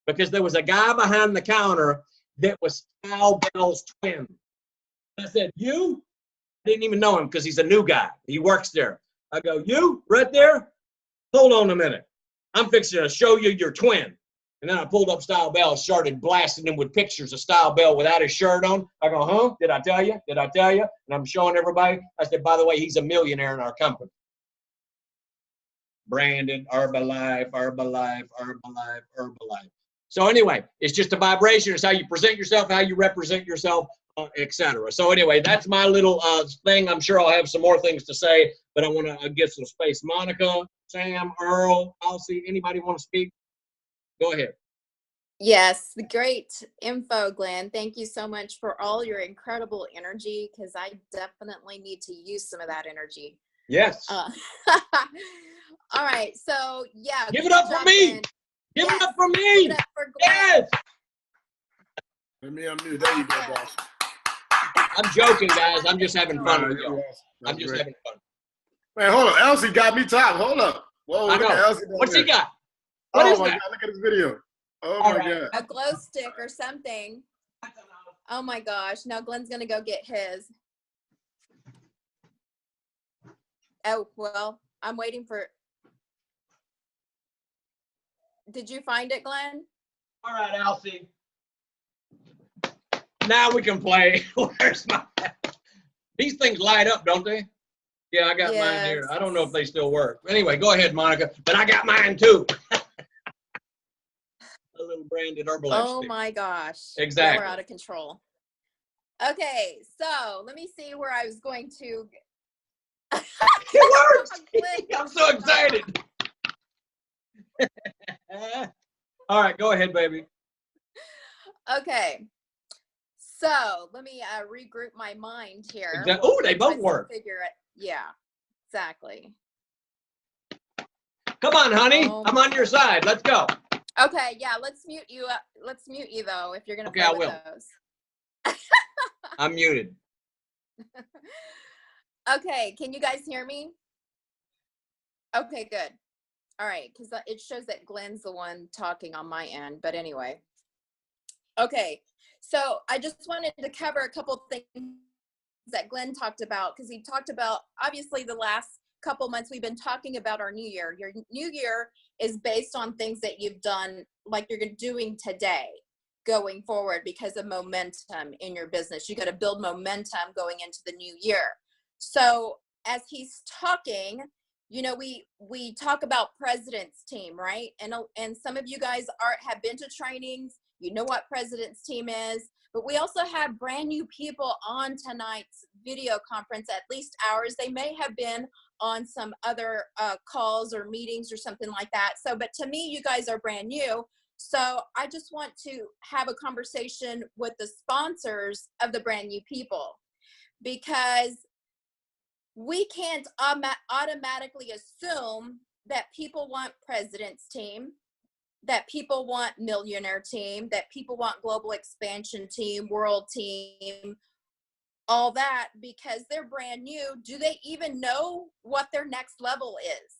because there was a guy behind the counter that was Style Bell's twin. I said, "You?" I didn't even know him because he's a new guy. He works there. I go, "You right there? Hold on a minute. I'm fixing to show you your twin." And then I pulled up Style Bell and started blasting him with pictures of Style Bell without his shirt on. I go, "Huh? Did I tell you? Did I tell you?" And I'm showing everybody. I said, "By the way, he's a millionaire in our company." Branded, Herbalife, Herbalife, Herbalife, Herbalife. So anyway, it's just a vibration. It's how you present yourself, how you represent yourself, etc. So anyway, that's my little thing. I'm sure I'll have some more things to say, but I want to give some space. Monica, Sam, Earl, Elsie, anybody want to speak? Go ahead. Yes, great info, Glenn. Thank you so much for all your incredible energy, because I definitely need to use some of that energy. Yes. All right, so yeah. Give it up for me. Give it up for me. Give it up for Glenn. Yes. Let me unmute. There you go, boss. I'm joking, guys. I'm just having fun with All you. right, I'm just having fun. Man, hold on. Elsie got me top. Hold up. Whoa, I look at know. Elsie down What's he there. got? What Oh is my that? God, look at this video. Oh All my right. God. A glow stick or something. Oh my gosh. Now Glenn's going to go get his. Oh, well, I'm waiting for. Did you find it, Glenn? All right, Elsie. Now we can play. Where's my? These things light up, don't they? Yeah, I got mine here. I don't know if they still work. Anyway, go ahead, Monica. But I got mine too. A little branded Herbalife Oh stick. my gosh. Exactly. We're out of control. Okay, so let me see where I was going to. It works. I'm so excited. All right, go ahead, baby. Okay, so let me regroup my mind here. Oh, they both work. Figure it. Yeah, exactly. Come on, honey. Oh I'm on your side. Let's go. Okay, yeah, let's mute you up. Let's mute you though, if you're gonna Okay, play I with will. those. I'm muted. Okay, can you guys hear me? Okay, good. All right, because it shows that Glenn's the one talking on my end, but anyway. Okay, so I just wanted to cover a couple things that Glenn talked about, because he talked about, obviously, the last couple months we've been talking about our new year. Your new year is based on things that you've done, like you're doing today, going forward, because of momentum in your business. You got to build momentum going into the new year. So as he's talking, you know, we talk about President's Team, right? And some of you guys have been to trainings. You know what President's Team is. But we also have brand new people on tonight's video conference, at least ours. They may have been on some other calls or meetings or something like that. So, but to me, you guys are brand new. So I just want to have a conversation with the sponsors of the brand new people, because we can't automatically assume that people want President's Team, that people want Millionaire Team, that people want Global Expansion Team, World Team, all that, because they're brand new. Do they even know what their next level is?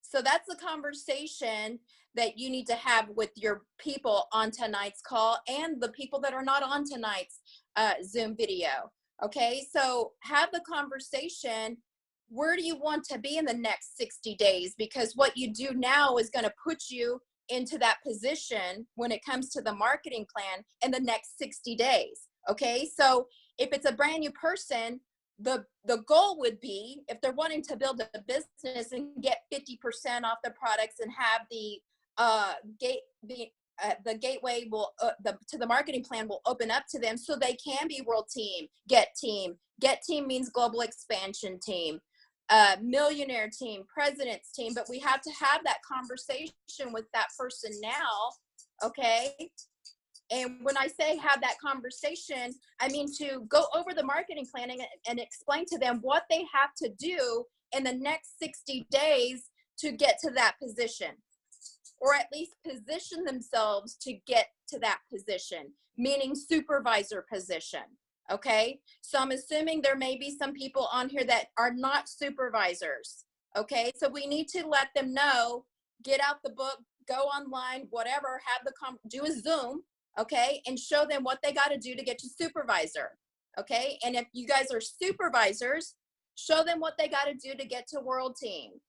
So that's the conversation that you need to have with your people on tonight's call and the people that are not on tonight's Zoom video. Okay, so have the conversation. Where do you want to be in the next 60 days? Because what you do now is going to put you into that position when it comes to the marketing plan in the next 60 days. Okay, so if it's a brand new person, the goal would be, if they're wanting to build a business and get 50% off the products and have the gateway will to the marketing plan will open up to them, so they can be World Team, Get Team means Global Expansion Team, Millionaire Team, President's Team. But we have to have that conversation with that person now. Okay, and when I say have that conversation, I mean to go over the marketing planning and explain to them what they have to do in the next 60 days to get to that position, or at least position themselves to get to that position, meaning supervisor position. Okay, so I'm assuming there may be some people on here that are not supervisors. Okay, so we need to let them know, get out the book, go online, whatever, do a Zoom, okay, and show them what they got to do to get to supervisor. Okay, and if you guys are supervisors, show them what they got to do to get to World Team.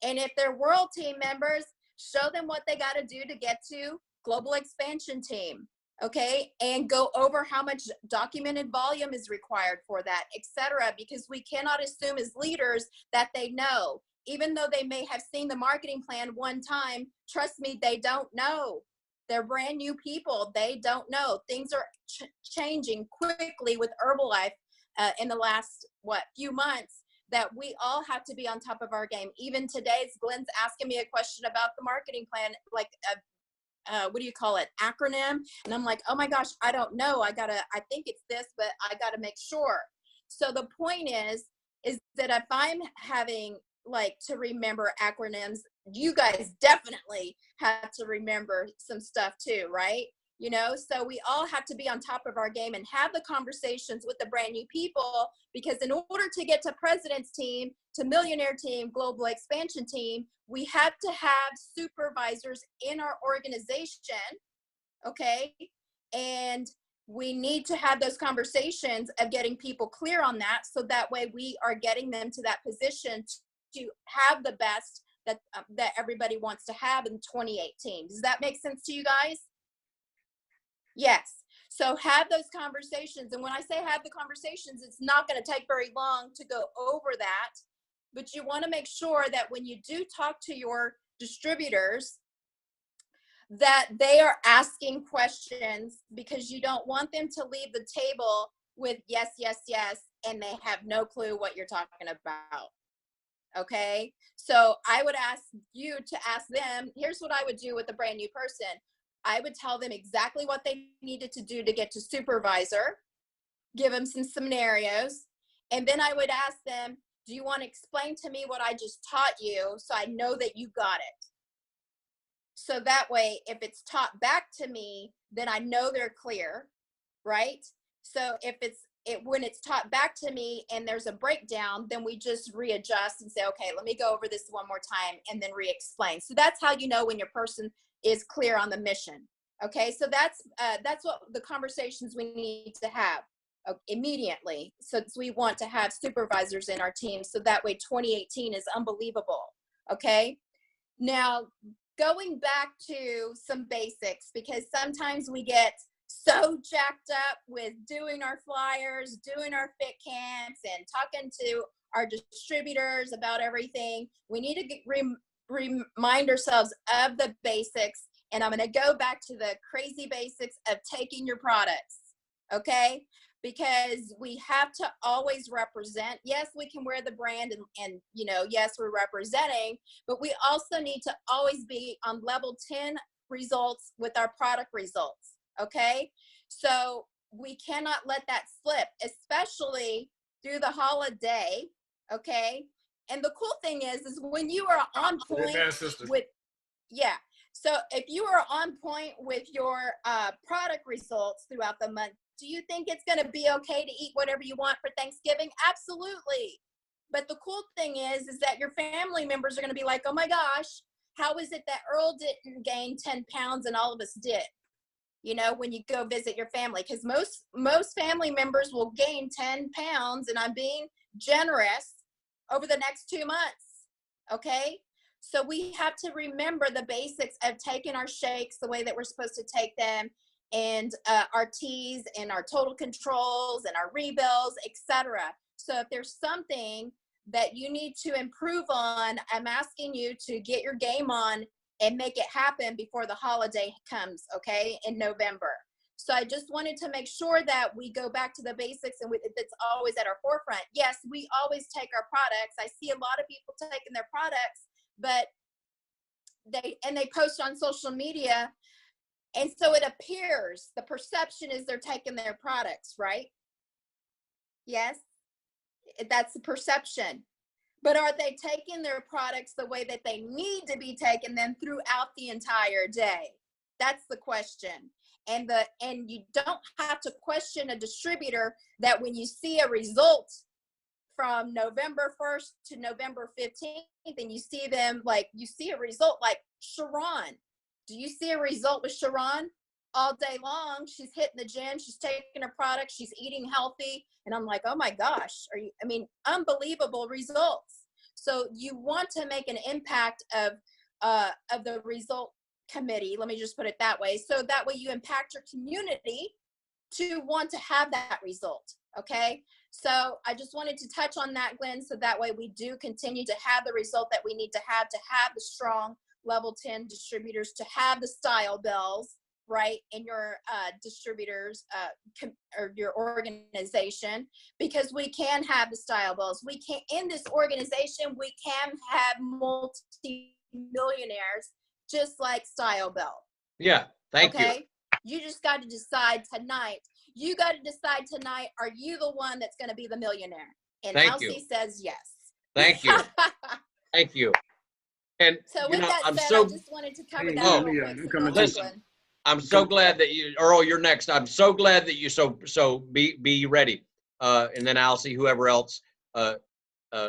And if they're World Team members, show them what they got to do to get to Global Expansion Team. Okay, and go over how much documented volume is required for that, etc. Because we cannot assume as leaders that they know. even though they may have seen the marketing plan one time, trust me, they don't know. They're brand new people. They don't know. Things are changing quickly with Herbalife in the last, few months, that we all have to be on top of our game. Even today, Glenn's asking me a question about the marketing plan, like what do you call it, acronym? And I'm like, oh my gosh, I don't know. I think it's this, but I gotta make sure. So the point is that if I'm having like to remember acronyms, you guys definitely have to remember some stuff too, right? You know, so we all have to be on top of our game and have the conversations with the brand new people, because in order to get to president's team, to millionaire team, global expansion team, we have to have supervisors in our organization, okay? And we need to have those conversations of getting people clear on that, so that way we are getting them to that position to have the best that everybody wants to have in 2018. Does that make sense to you guys? Yes. So have those conversations. And when I say have the conversations, it's not going to take very long to go over that. But you want to make sure that when you do talk to your distributors, that they are asking questions, because you don't want them to leave the table with yes, yes, yes, and they have no clue what you're talking about. Okay, so I would ask you to ask them. Here's what I would do with a brand new person. I would tell them exactly what they needed to do to get to supervisor, give them some scenarios, and then I would ask them, do you want to explain to me what I just taught you so I know that you got it? So that way, if it's taught back to me, then I know they're clear, right? So if when it's taught back to me and there's a breakdown, then we just readjust and say, okay, let me go over this one more time and then re-explain. So that's how you know when your person is clear on the mission. Okay, so that's what the conversations we need to have immediately. So we want to have supervisors in our team, so that way 2018 is unbelievable. Okay, now going back to some basics, because sometimes we get so jacked up with doing our flyers, doing our fit camps, and talking to our distributors about everything. We need to remind ourselves of the basics. And I'm going to go back to the crazy basics of taking your products, okay? Because we have to always represent. Yes, we can wear the brand and you know, yes, we're representing, but we also need to always be on level 10 results with our product results, okay? So we cannot let that slip, especially through the holiday, okay? And the cool thing is when you are on point with, yeah. So if you are on point with your product results throughout the month, do you think it's going to be okay to eat whatever you want for Thanksgiving? Absolutely. But the cool thing is that your family members are going to be like, oh my gosh, how is it that Earl didn't gain 10 pounds and all of us did? You know, when you go visit your family, because most family members will gain 10 pounds, and I'm being generous, over the next 2 months. Okay. So we have to remember the basics of taking our shakes the way that we're supposed to take them, and our teas and our total controls and our rebuilds, etc. So if there's something that you need to improve on, I'm asking you to get your game on and make it happen before the holiday comes, okay, in November. So I just wanted to make sure that we go back to the basics, and it's always at our forefront. Yes, we always take our products. I see a lot of people taking their products, but they post on social media, and so it appears, the perception is they're taking their products, right? Yes, that's the perception. But are they taking their products the way that they need to be taking them throughout the entire day? That's the question. And you don't have to question a distributor that when you see a result from November 1st to November 15th, and you see them, like, you see a result like Sharon. Do you see a result with Sharon? All day long, she's hitting the gym, she's taking her product, she's eating healthy. And I'm like, oh my gosh, unbelievable results. So you want to make an impact of the result committee. Let me just put it that way. So that way you impact your community, to want to have that result. Okay. So I just wanted to touch on that, Glenn, so that way we do continue to have the result that we need to have the strong level 10 distributors, to have the style bells, right, in your distributors or your organization, because we can have the style bells. We can, in this organization, we can have multi-millionaires just like Style Bell. Yeah, thank you. Okay, you just got to decide tonight. You got to decide tonight, are you the one that's going to be the millionaire? And Thank Elsie you. says yes. Thank you. Thank you. And So you with know, that I'm said, so I just wanted to cover Hey, that oh, real I'm quick. coming So go to ahead, you. Glenn. I'm so glad that you, Earl, you're next. I'm so glad that you so be ready. And then I'll see whoever else,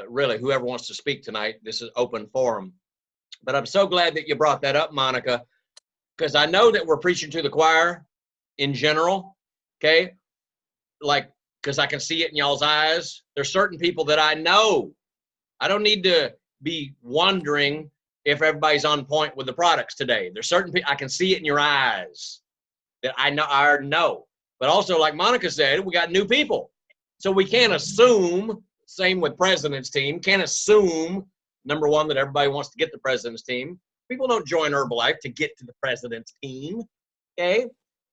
really whoever wants to speak tonight. This is open forum. But I'm so glad that you brought that up, Monica, because I know that we're preaching to the choir in general. Okay, like, because I can see it in y'all's eyes. There's certain people that I know. I don't need to be wondering if everybody's on point with the products today. There's certain people, I can see it in your eyes that I already know. But also, like Monica said, we got new people. So we can't assume, same with President's Team, can't assume, number one, that everybody wants to get the President's Team. People don't join Herbalife to get to the President's Team, okay?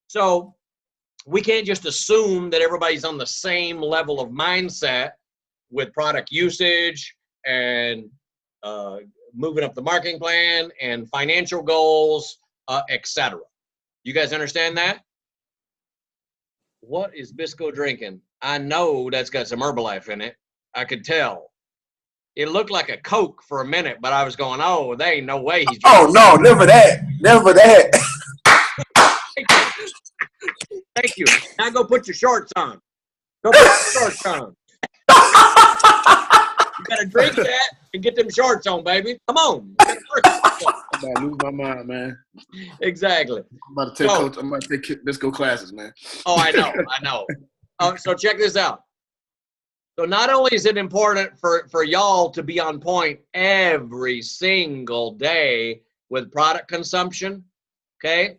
So we can't just assume that everybody's on the same level of mindset with product usage and moving up the marketing plan and financial goals, etc. You guys understand that? What is Bisco drinking? I know that's got some Herbalife in it. I could tell. It looked like a Coke for a minute, but I was going, oh, there ain't no way he's drinking. Oh, no, never that. Never that. Thank you. Now go put your shorts on. Go put your shorts on. You gotta drink that and get them shorts on, baby. Come on. I'm about to lose my mind, man. Exactly. I'm about to take Bisco classes, man. Oh, I know. So check this out. So not only is it important for y'all to be on point every single day with product consumption, okay?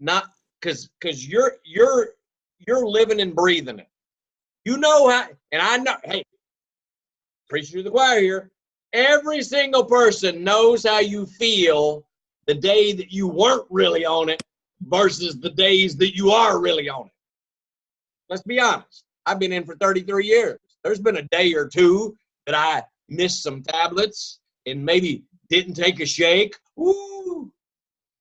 Not because you're living and breathing it. You know how, and I know, hey, preaching to the choir here, every single person knows how you feel the day that you weren't really on it versus the days that you are really on it. Let's be honest. I've been in for 33 years. There's been a day or two that I missed some tablets and maybe didn't take a shake. Ooh,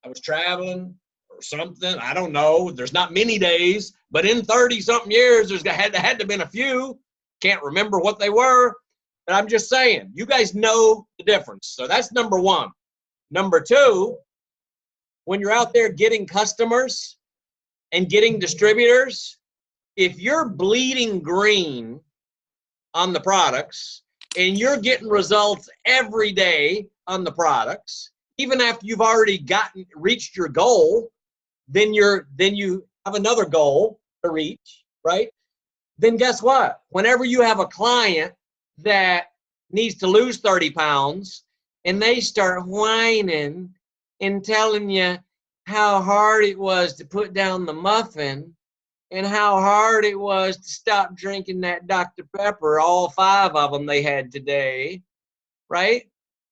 I was traveling or something. I don't know. There's not many days, but in 30-something years, there's had to have been a few. Can't remember what they were. But I'm just saying, you guys know the difference. So that's number one. Number two, when you're out there getting customers and getting distributors, if you're bleeding green on the products and you're getting results every day on the products, even after you've already reached your goal, then you have another goal to reach, right? Then guess what? Whenever you have a client that needs to lose 30 pounds and they start whining and telling you how hard it was to put down the muffin and how hard it was to stop drinking that Dr. Pepper, all 5 of them they had today, right?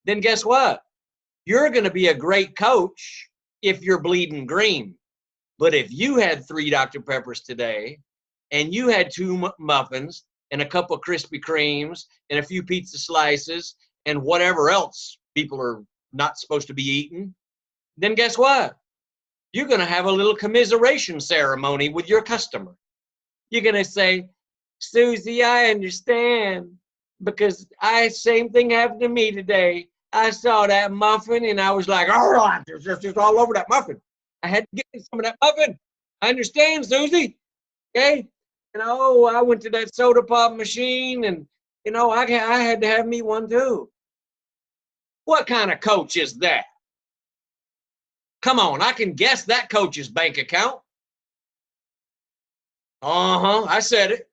Then guess what? You're going to be a great coach if you're bleeding green. But if you had 3 Dr. Peppers today and you had 2 muffins and a couple Krispy Kremes and a few pizza slices and whatever else people are not supposed to be eating, then guess what? You're going to have a little commiseration ceremony with your customer. You're going to say, Susie, I understand because same thing happened to me today. I saw that muffin and I was like, oh, it's just all over that muffin. I had to get some of that muffin. I understand, Susie. Okay? And I went to that soda pop machine and, I had to have me one too. What kind of coach is that? Come on, I can guess that coach's bank account. I said it.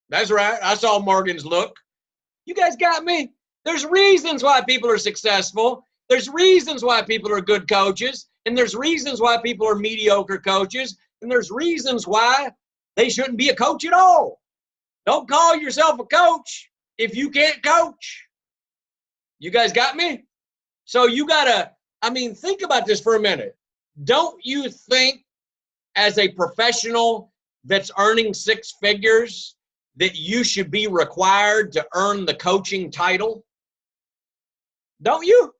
That's right. I saw Morgan's look. You guys got me? There's reasons why people are successful. There's reasons why people are good coaches. And there's reasons why people are mediocre coaches. And there's reasons why they shouldn't be a coach at all. Don't call yourself a coach if you can't coach. You guys got me? So you gotta, think about this for a minute. Don't you think as a professional that's earning six figures that you should be required to earn the coaching title? Don't you?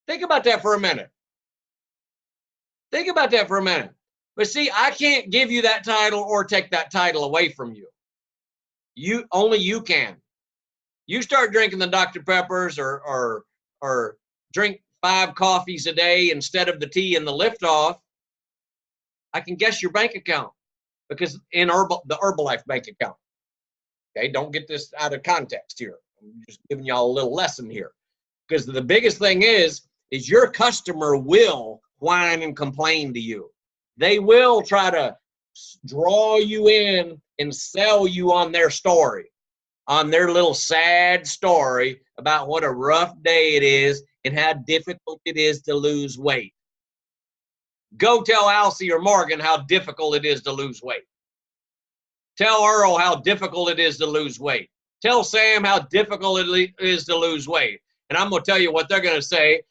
Think about that for a minute. Think about that for a minute. But see, I can't give you that title or take that title away from you. Only you can. You start drinking the Dr. Peppers or drink 5 coffees a day instead of the tea and the Liftoff, I can guess your bank account, because in the Herbalife bank account. Okay, don't get this out of context here. I'm just giving y'all a little lesson here. Because the biggest thing is your customer will whine and complain to you. They will try to draw you in and sell you on their story, on their little sad story about what a rough day it is and how difficult it is to lose weight. Go tell Alcy or Morgan how difficult it is to lose weight. Tell Earl how difficult it is to lose weight. Tell Sam how difficult it is to lose weight. And I'm going to tell you what they're going to say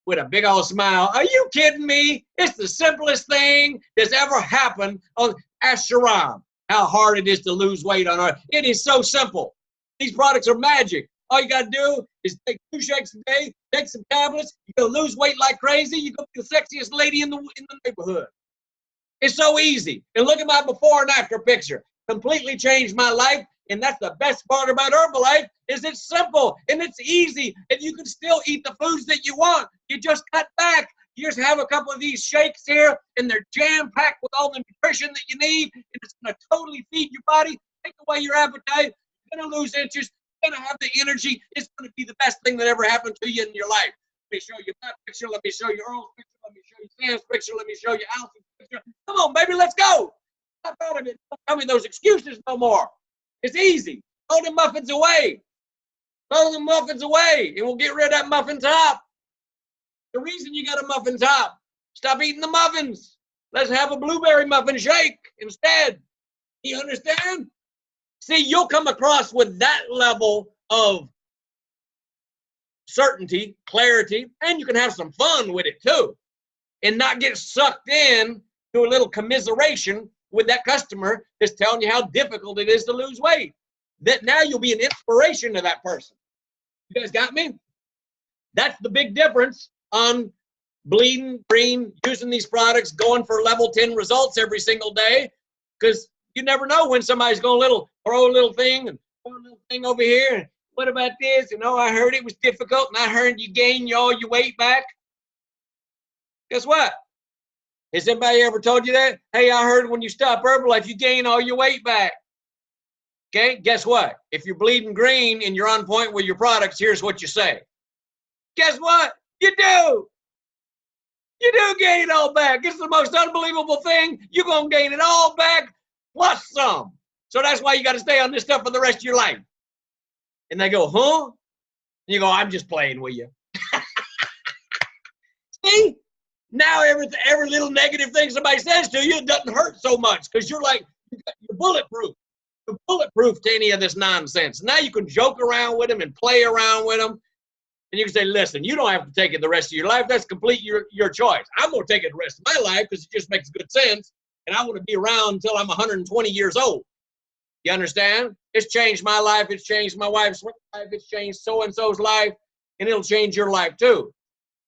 with a big old smile. Are you kidding me? It's the simplest thing that's ever happened. Ask Sharam how hard it is to lose weight on Earth. It is so simple. These products are magic. All you got to do is take 2 shakes a day, take some tablets. You're going to lose weight like crazy. You're going to be the sexiest lady in the neighborhood. It's so easy. And look at my before and after picture. Completely changed my life. And that's the best part about Herbalife is it's simple and it's easy. And you can still eat the foods that you want. You just cut back. You just have a couple of these shakes here and they're jam-packed with all the nutrition that you need. And it's going to totally feed your body, take away your appetite. You're going to lose inches. You're going to have the energy. It's going to be the best thing that ever happened to you in your life. Let me show you that picture. Let me show you Earl's picture. Let me show you Sam's picture. Let me show you Alcy's picture. Come on, baby, let's go. I'm out of it. Don't tell me those excuses no more. It's easy. Throw the muffins away. Throw the muffins away, and we'll get rid of that muffin top. The reason you got a muffin top, stop eating the muffins. Let's have a blueberry muffin shake instead. You understand? See, you'll come across with that level of certainty, clarity, and you can have some fun with it too, and not get sucked in to a little commiseration with that customer that's telling you how difficult it is to lose weight. That now you'll be an inspiration to that person. You guys got me? That's the big difference on Bleeding Green, using these products, going for level 10 results every single day, because you never know when somebody's going to throw a little thing and throw a little thing over here. And what about this? And oh, I heard it was difficult, and I heard you gained all your weight back. Guess what? Has anybody ever told you that? Hey, I heard when you stop Herbalife, you gain all your weight back. Okay, guess what? If you're Bleeding Green and you're on point with your products, here's what you say. Guess what? You do. You do gain it all back. It's the most unbelievable thing. You're going to gain it all back plus some. So that's why you got to stay on this stuff for the rest of your life. And they go, huh? And you go, I'm just playing with you. See? Now every little negative thing somebody says to you, it doesn't hurt so much because you're like, you're bulletproof. You're bulletproof to any of this nonsense. Now you can joke around with them and play around with them. And you can say, listen, you don't have to take it the rest of your life. That's complete your choice. I'm going to take it the rest of my life because it just makes good sense. And I want to be around until I'm 120 years old. You understand? It's changed my life. It's changed my wife's life. It's changed so-and-so's life. And it'll change your life too.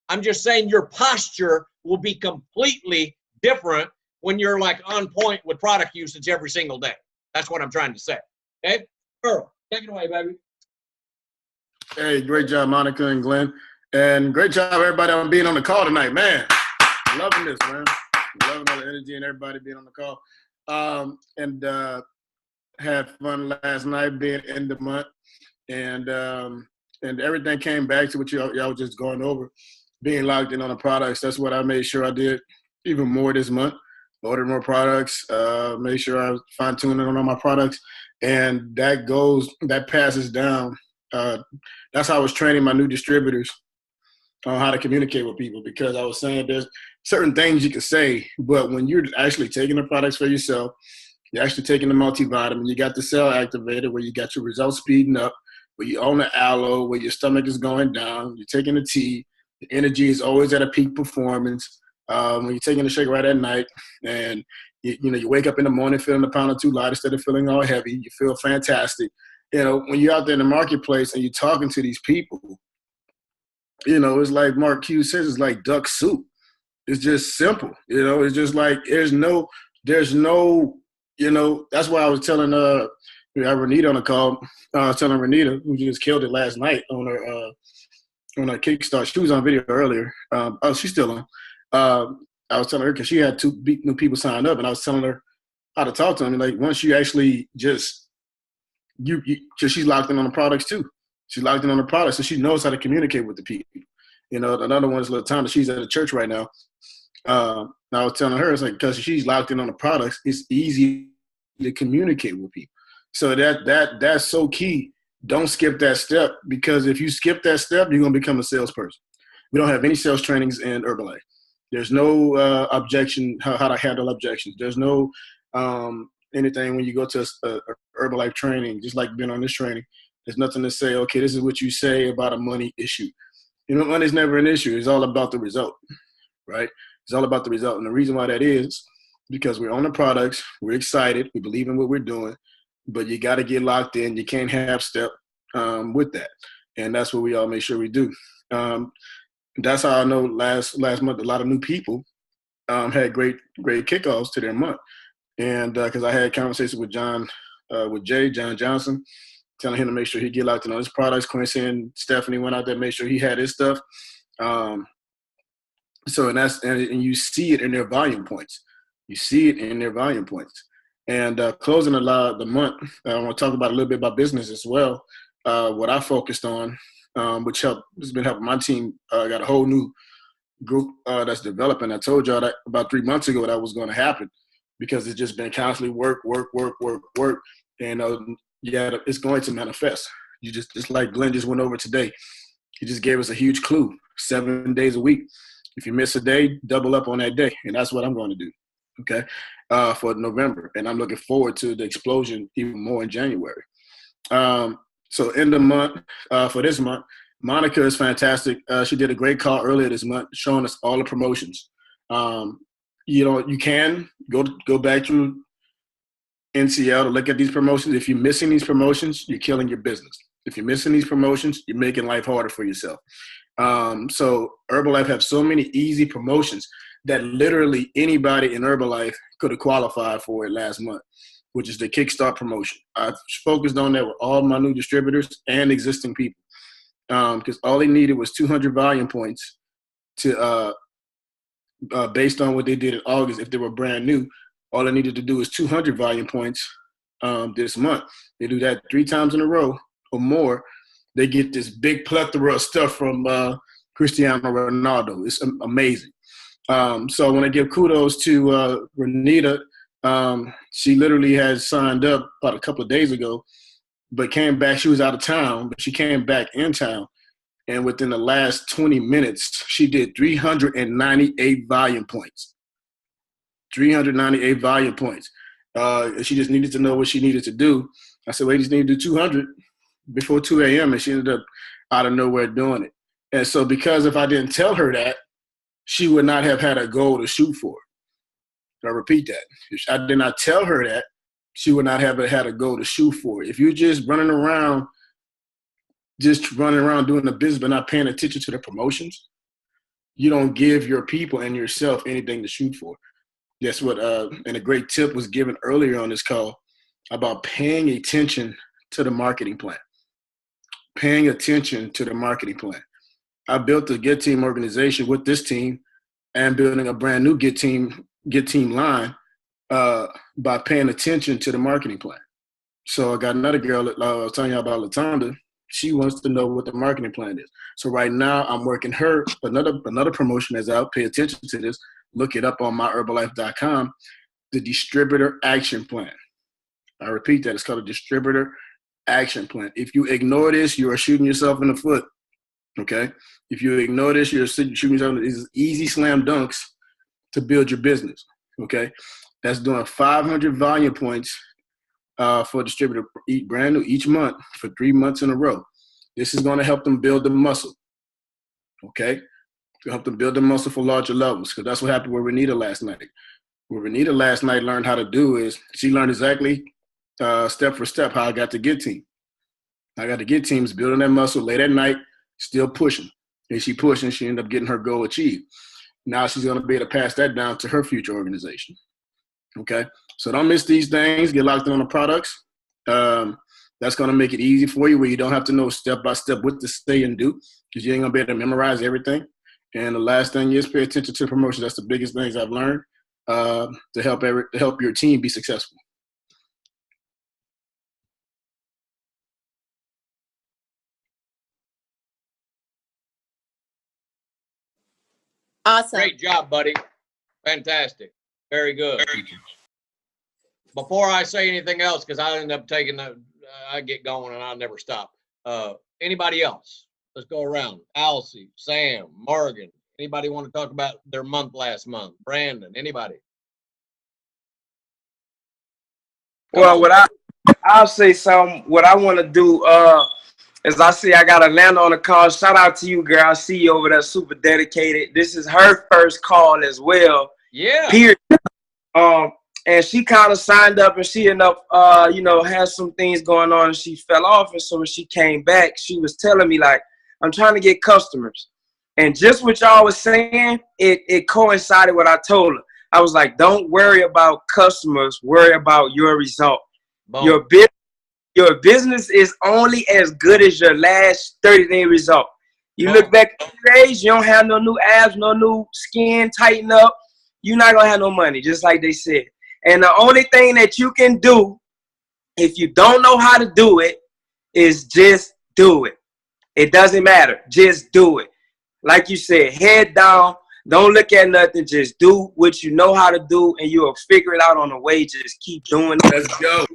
I'm just saying your posture will be completely different when you're like on point with product usage every single day. That's what I'm trying to say. Okay? Earl, take it away, baby. Hey, great job, Monica and Glenn. And great job, everybody, on being on the call tonight. Man, loving this, man. Loving all the energy and everybody being on the call. Had fun last night being in the month. And everything came back to what y'all were just going over. Being locked in on the products, that's what I made sure I did even more this month. Ordered more products, made sure I was fine-tuning on all my products. And that passes down. That's how I was training my new distributors on how to communicate with people, because I was saying certain things you can say, but when you're actually taking the products for yourself, you're actually taking the multivitamin, you got the cell activator where you got your results speeding up, where you own the aloe, where your stomach is going down, you're taking the tea, the energy is always at a peak performance. When you're taking a shake right at night, and you wake up in the morning feeling a pound or two light instead of feeling all heavy, you feel fantastic. When you're out there in the marketplace and you're talking to these people, it's like Mark Q says, it's like duck soup. It's just simple. It's just like there's no, that's why I was telling we had Renita on the call. I was telling Renita, who just killed it last night on her Kickstart. She was on video earlier. She's still on. I was telling her because she had 2 new people signed up, and I was telling her how to talk to them. And like once you actually just cause she's locked in on the products too. She's locked in on the products, so she knows how to communicate with the people. Another one is LaTonda. She's at a church right now. I was telling her, it's like because she's locked in on the products, it's easy to communicate with people. So that's so key. Don't skip that step, because if you skip that step, you're gonna become a salesperson. We don't have any sales trainings in Herbalife. There's no objection, how to handle objections. There's no anything when you go to a Herbalife training, just like being on this training. There's nothing to say, okay, this is what you say about a money issue. Money's never an issue. It's all about the result, right? It's all about the result. And the reason why that is because we're on the products, we're excited, we believe in what we're doing, but you got to get locked in. You can't half step with that. And that's what we all make sure we do. That's how I know last month, a lot of new people had great kickoffs to their month. And because I had conversations with John Johnson, telling him to make sure he get locked in on his products. Quincy and Stephanie went out there, made sure he had his stuff. And you see it in their volume points. And closing the month, I want to talk about a little bit about business as well. What I focused on, which has been helping my team. Got a whole new group that's developing. I told y'all that about 3 months ago that was going to happen, because it's just been constantly work. And it's going to manifest. You just like Glenn just went over today. He just gave us a huge clue. 7 days a week. If you miss a day, double up on that day. And that's what I'm going to do, okay, for November. And I'm looking forward to the explosion even more in January. So in the month, for this month, Monica is fantastic. She did a great call earlier this month showing us all the promotions. You can go back through NCL to look at these promotions. If you're missing these promotions, you're killing your business. If you're missing these promotions, you're making life harder for yourself. So Herbalife have so many easy promotions that literally anybody in Herbalife could have qualified for it last month, which is the Kickstart promotion. I've focused on that with all my new distributors and existing people, because all they needed was 200 volume points to based on what they did in August. If they were brand new, all they needed to do is 200 volume points this month. They do that 3 times in a row or more. They get this big plethora of stuff from Cristiano Ronaldo. It's amazing. So I want to give kudos to Renita. She literally has signed up about a couple of days ago, but came back. She was out of town, but she came back in town. And within the last 20 minutes, she did 398 volume points. 398 volume points. She just needed to know what she needed to do. I said, well, you just need to do 200 before 2 a.m. And she ended up out of nowhere doing it. And so because if I didn't tell her that, she would not have had a goal to shoot for. I repeat that. If I did not tell her that, she would not have had a goal to shoot for. If you're just running around doing the business but not paying attention to the promotions, you don't give your people and yourself anything to shoot for. That's what, and a great tip was given earlier on this call about paying attention to the marketing plan. Paying attention to the marketing plan. I built a Get Team organization with this team and building a brand new Get Team line by paying attention to the marketing plan. So I got another girl that I was telling you about, LaTonda. She wants to know what the marketing plan is. So right now I'm working her, another promotion is out. Pay attention to this. Look it up on myherbalife.com, the distributor action plan. I repeat that. It's called a distributor action plan. If you ignore this, you are shooting yourself in the foot. Okay? If you ignore this, you're shooting yourself in these easy slam dunks to build your business. Okay, that's doing 500 volume points for a distributor, brand new each month for 3 months in a row. This is going to help them build the muscle. Okay, to help them build the muscle for larger levels, because that's what happened with Renita last night. What Renita last night learned how to do is she learned exactly step for step how I got to Get Team. I got to Get Teams building that muscle late at night, still pushing. And she pushing, she ended up getting her goal achieved. Now she's going to be able to pass that down to her future organization. Okay, so don't miss these things. Get locked in on the products. That's going to make it easy for you where you don't have to know step by step what to say and do, because you ain't going to be able to memorize everything. And the last thing is pay attention to promotion. That's the biggest things I've learned to help your team be successful. Awesome. Great job, buddy. Fantastic. Very good. Before I say anything else, because I end up taking I get going and I never stop. Anybody else? Let's go around. Alcy, Sam, Morgan. Anybody want to talk about their month last month? Brandon, anybody? Well, I'll say something. What I want to do is I see I got Atlanta on the call. Shout out to you, girl. I see you over there, super dedicated. This is her first call as well. Yeah. Period. And she kind of signed up, and she ended up, had some things going on, and she fell off. And so when she came back, she was telling me, like, I'm trying to get customers. And just what y'all was saying, it coincided with what I told her. I was like, don't worry about customers, worry about your result. Boom. Your business is only as good as your last 30-day result. You look back 30 days, you don't have no new abs, no new skin, tighten up. You're not going to have no money, just like they said. And the only thing that you can do, if you don't know how to do it, is just do it. It doesn't matter. Just do it. Like you said, head down. Don't look at nothing. Just do what you know how to do, and you'll figure it out on the way. Just keep doing it. Let's go.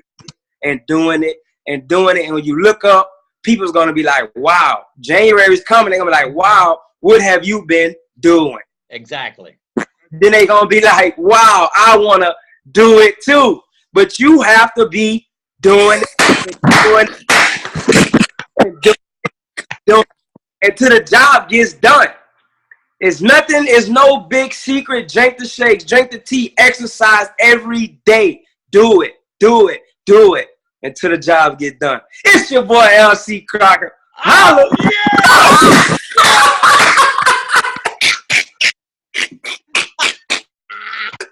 And doing it and doing it. And when you look up, people's going to be like, wow, January's coming. They're going to be like, wow, what have you been doing? Exactly. Then they're going to be like, wow, I want to do it too. But you have to be doing it, until the job gets done. It's nothing, it's no big secret. Drink the shakes, drink the tea, exercise every day. Do it, do it, do it until the job get done. It's your boy LC Crocker. Holla!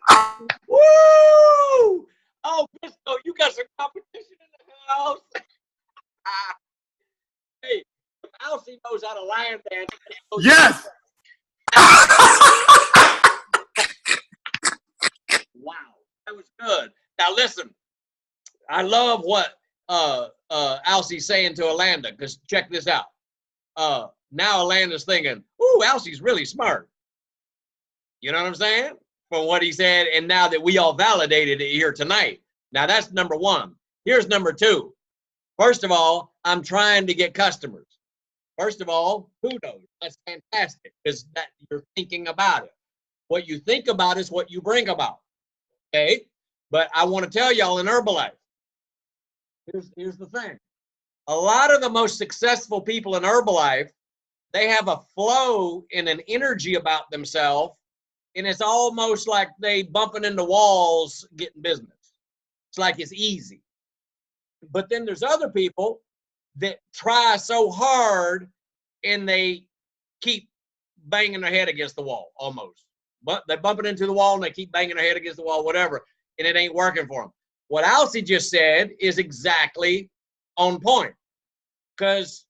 Oh, woo! Oh, Bisco, you got some competition in the house. Hey, Alcy knows how to line dance. Yes. Wow, that was good. Now listen, I love what Alcy's saying to Alanda, because check this out. Now Alanda's thinking, ooh, Alcy's really smart. You know what I'm saying? From what he said, and now that we all validated it here tonight. Now that's number one. Here's number two. First of all, I'm trying to get customers. First of all, kudos. That's fantastic, because that you're thinking about it. What you think about is what you bring about. Okay? But I want to tell y'all in Herbalife, here's the thing. A lot of the most successful people in Herbalife, they have a flow and an energy about themselves, and it's almost like they bumping into walls getting business. It's like it's easy. But then there's other people that try so hard and they keep banging their head against the wall almost. But they're bumping into the wall and they keep banging their head against the wall, whatever, and it ain't working for them. What Alcy just said is exactly on point, because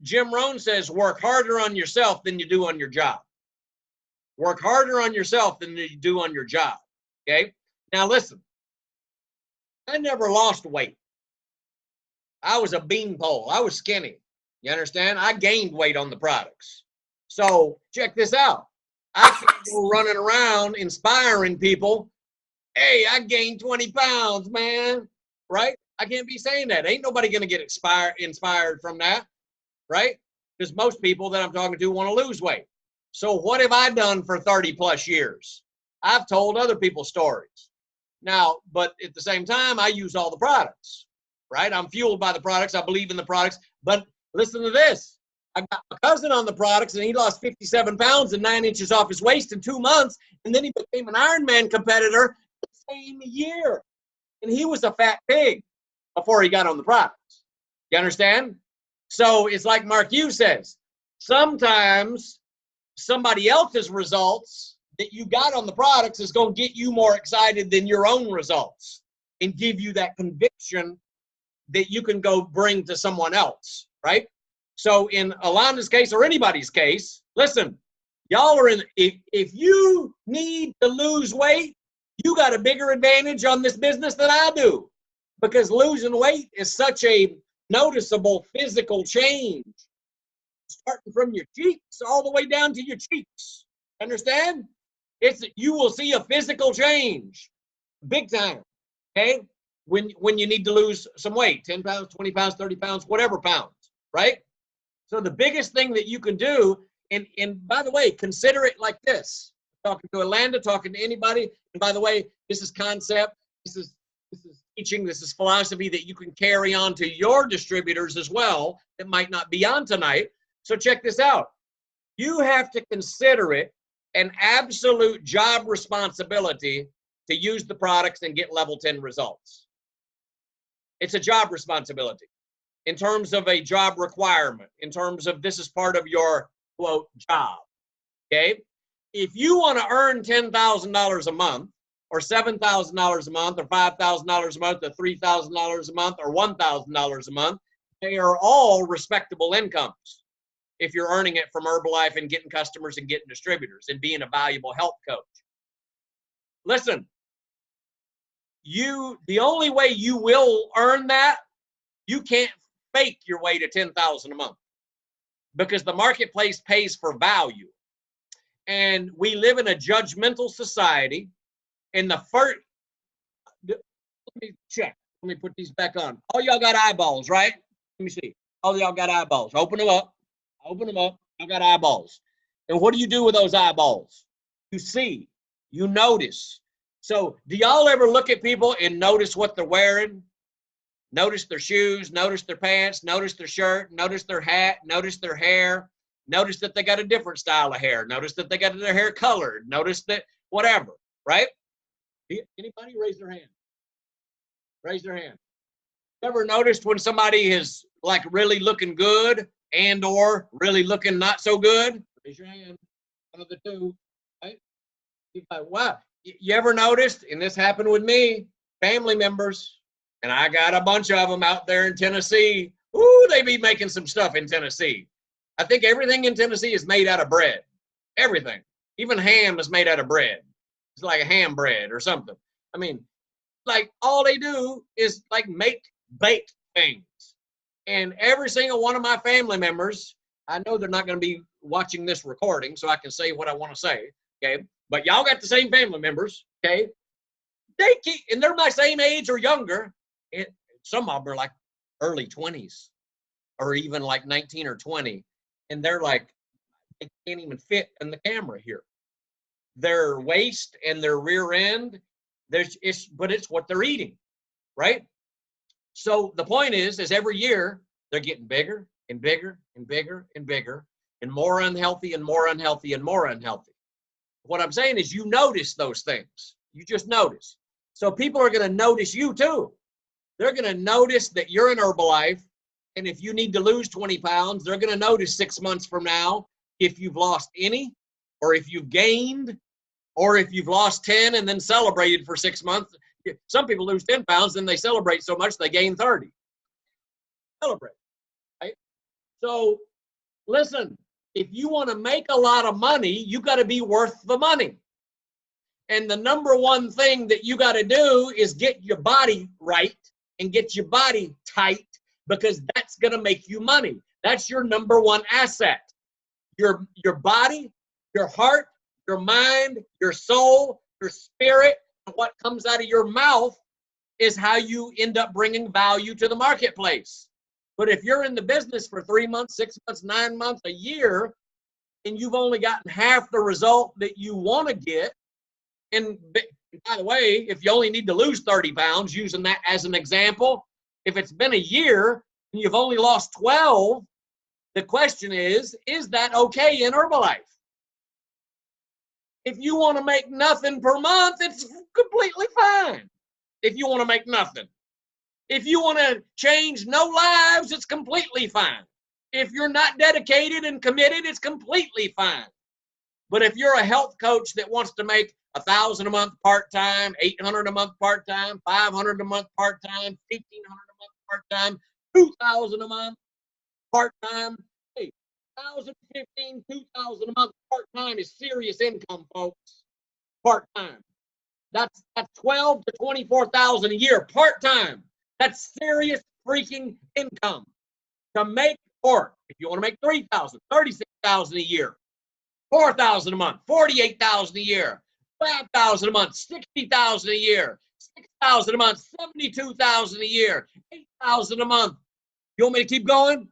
Jim Rohn says work harder on yourself than you do on your job. Work harder on yourself than you do on your job. Okay? Now listen, I never lost weight. I was a beanpole. I was skinny. You understand? I gained weight on the products. So check this out. I can't go running around inspiring people. Hey, I gained 20 pounds, man. Right? I can't be saying that. Ain't nobody going to get inspired from that. Right? Because most people that I'm talking to want to lose weight. So what have I done for 30 plus years? I've told other people's stories. Now, but at the same time, I use all the products, right? I'm fueled by the products. I believe in the products. But listen to this. I got my cousin on the products, and he lost 57 pounds and 9 inches off his waist in 2 months. And then he became an Ironman competitor the same year. And he was a fat pig before he got on the products. You understand? So it's like Mark Hughes says, sometimes somebody else's results that you got on the products is going to get you more excited than your own results and give you that conviction that you can go bring to someone else, right? So in Alonda's case or anybody's case, listen, y'all are in, if you need to lose weight, you got a bigger advantage on this business than I do, because losing weight is such a noticeable physical change, starting from your cheeks all the way down to your cheeks. Understand? You will see a physical change, big time. Okay, when you need to lose some weight, 10 pounds, 20 pounds, 30 pounds, whatever pounds, right? So the biggest thing that you can do, and by the way, consider it like this. Talking to Alanda, talking to anybody, and by the way, this is concept, this is teaching, this is philosophy that you can carry on to your distributors as well that might not be on tonight. So check this out. You have to consider it an absolute job responsibility to use the products and get level 10 results. It's a job responsibility in terms of a job requirement, in terms of this is part of your, quote, job, okay? If you want to earn $10,000 a month, or $7,000 a month, or $5,000 a month, or $3,000 a month, or $1,000 a month, they are all respectable incomes if you're earning it from Herbalife and getting customers and getting distributors and being a valuable health coach. Listen, the only way you will earn that, you can't fake your way to $10,000 a month, because the marketplace pays for value. And we live in a judgmental society. And the first, let me check. Let me put these back on. All y'all got eyeballs, right? Let me see. All y'all got eyeballs. Open them up. Open them up. I got eyeballs. And what do you do with those eyeballs? You see. You notice. So do y'all ever look at people and notice what they're wearing? Notice their shoes, notice their pants, notice their shirt, notice their hat, notice their hair, notice that they got a different style of hair, notice that they got their hair colored, notice that whatever, right? Anybody raise their hand? Raise their hand. Ever noticed when somebody is like really looking good and or really looking not so good? Raise your hand. One of the two, right? You're like, wow. You ever noticed, and this happened with me, family members, and I got a bunch of them out there in Tennessee. Ooh, they be making some stuff in Tennessee. I think everything in Tennessee is made out of bread. Everything. Even ham is made out of bread. It's like a ham bread or something. I mean, like all they do is like bake things. And every single one of my family members, I know they're not going to be watching this recording, so I can say what I want to say, okay? But y'all got the same family members, okay? And they're my same age or younger. Some of them are like early 20s or even like 19 or 20. And they're like, they can't even fit in the camera here. Their waist and their rear end, but it's what they're eating, right? So the point is every year they're getting bigger and bigger and bigger and bigger and more unhealthy and more unhealthy and more unhealthy. What I'm saying is you notice those things. You just notice. So people are going to notice you too. They're going to notice that you're in Herbalife, and if you need to lose 20 pounds, they're going to notice 6 months from now if you've lost any, or if you've gained, or if you've lost 10 and then celebrated for 6 months. Some people lose 10 pounds, then they celebrate so much they gain 30. Celebrate, right? So listen, if you want to make a lot of money, you got to be worth the money. And the number one thing that you got to do is get your body right and get your body tight, because that's going to make you money. That's your number one asset. Your body, your heart, your mind, your soul, your spirit, and what comes out of your mouth is how you end up bringing value to the marketplace. But if you're in the business for 3 months, 6 months, 9 months, a year, and you've only gotten half the result that you want to get, And by the way, if you only need to lose 30 pounds, using that as an example, if it's been a year and you've only lost 12, the question is that okay in Herbalife? If you want to make nothing per month, it's completely fine. If you want to make nothing. If you want to change no lives, it's completely fine. If you're not dedicated and committed, it's completely fine. But if you're a health coach that wants to make $1,000 a month part-time, $800 a month part-time, $500 a month part-time, $1,500 a month part-time, $2,000 a month part-time, hey, $1,000, $1,500, $2,000 a month part-time is serious income, folks. Part-time. That's $12,000 to $24,000 a year part-time. That's serious freaking income to make work. If you want to make $3,000, $36,000 a year, $4,000 a month, $48,000 a year, $5,000 a month, $60,000 a year, $6,000 a month, $72,000 a year, $8,000 a month. You want me to keep going?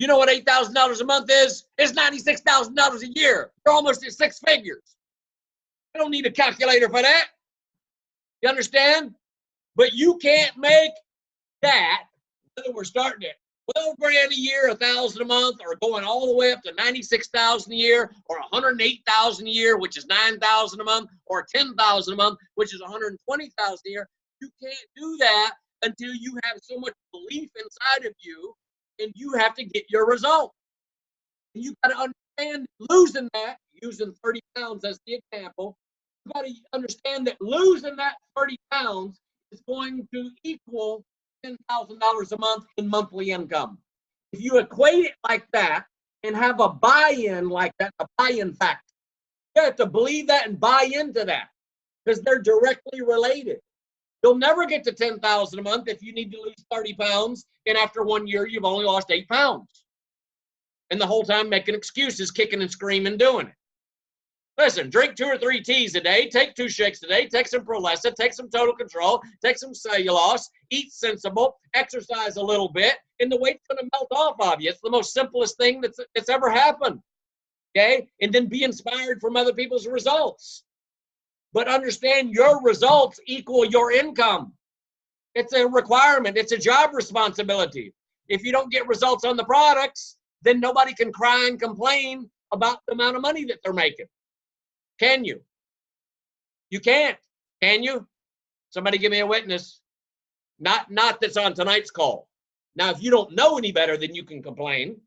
You know what $8,000 a month is? It's $96,000 a year. You're almost at six figures. I don't need a calculator for that. You understand? But you can't make that, whether we're starting at 12 grand a year, 1,000 a month, or going all the way up to 96,000 a year, or 108,000 a year, which is 9,000 a month, or 10,000 a month, which is 120,000 a year. You can't do that until you have so much belief inside of you, and you have to get your result. And you got to understand losing that, using 30 pounds as the example, you got to understand that losing that 30 pounds is going to equal $10,000 a month in monthly income. If you equate it like that and have a buy-in like that, a buy-in factor, you have to believe that and buy into that because they're directly related. You'll never get to $10,000 a month if you need to lose 30 pounds and after 1 year you've only lost 8 pounds. And the whole time making excuses, kicking and screaming, doing it. Listen, drink 2 or 3 teas a day, take 2 shakes a day, take some Prolesa, take some Total Control, take some cellulose, eat sensible, exercise a little bit, and the weight's going to melt off of you. It's the most simplest thing that's ever happened, okay? And then be inspired from other people's results. But understand your results equal your income. It's a requirement. It's a job responsibility. If you don't get results on the products, then nobody can cry and complain about the amount of money that they're making. Can you? You can't. Can you? Somebody give me a witness. Not that's on tonight's call. Now, if you don't know any better, then you can complain.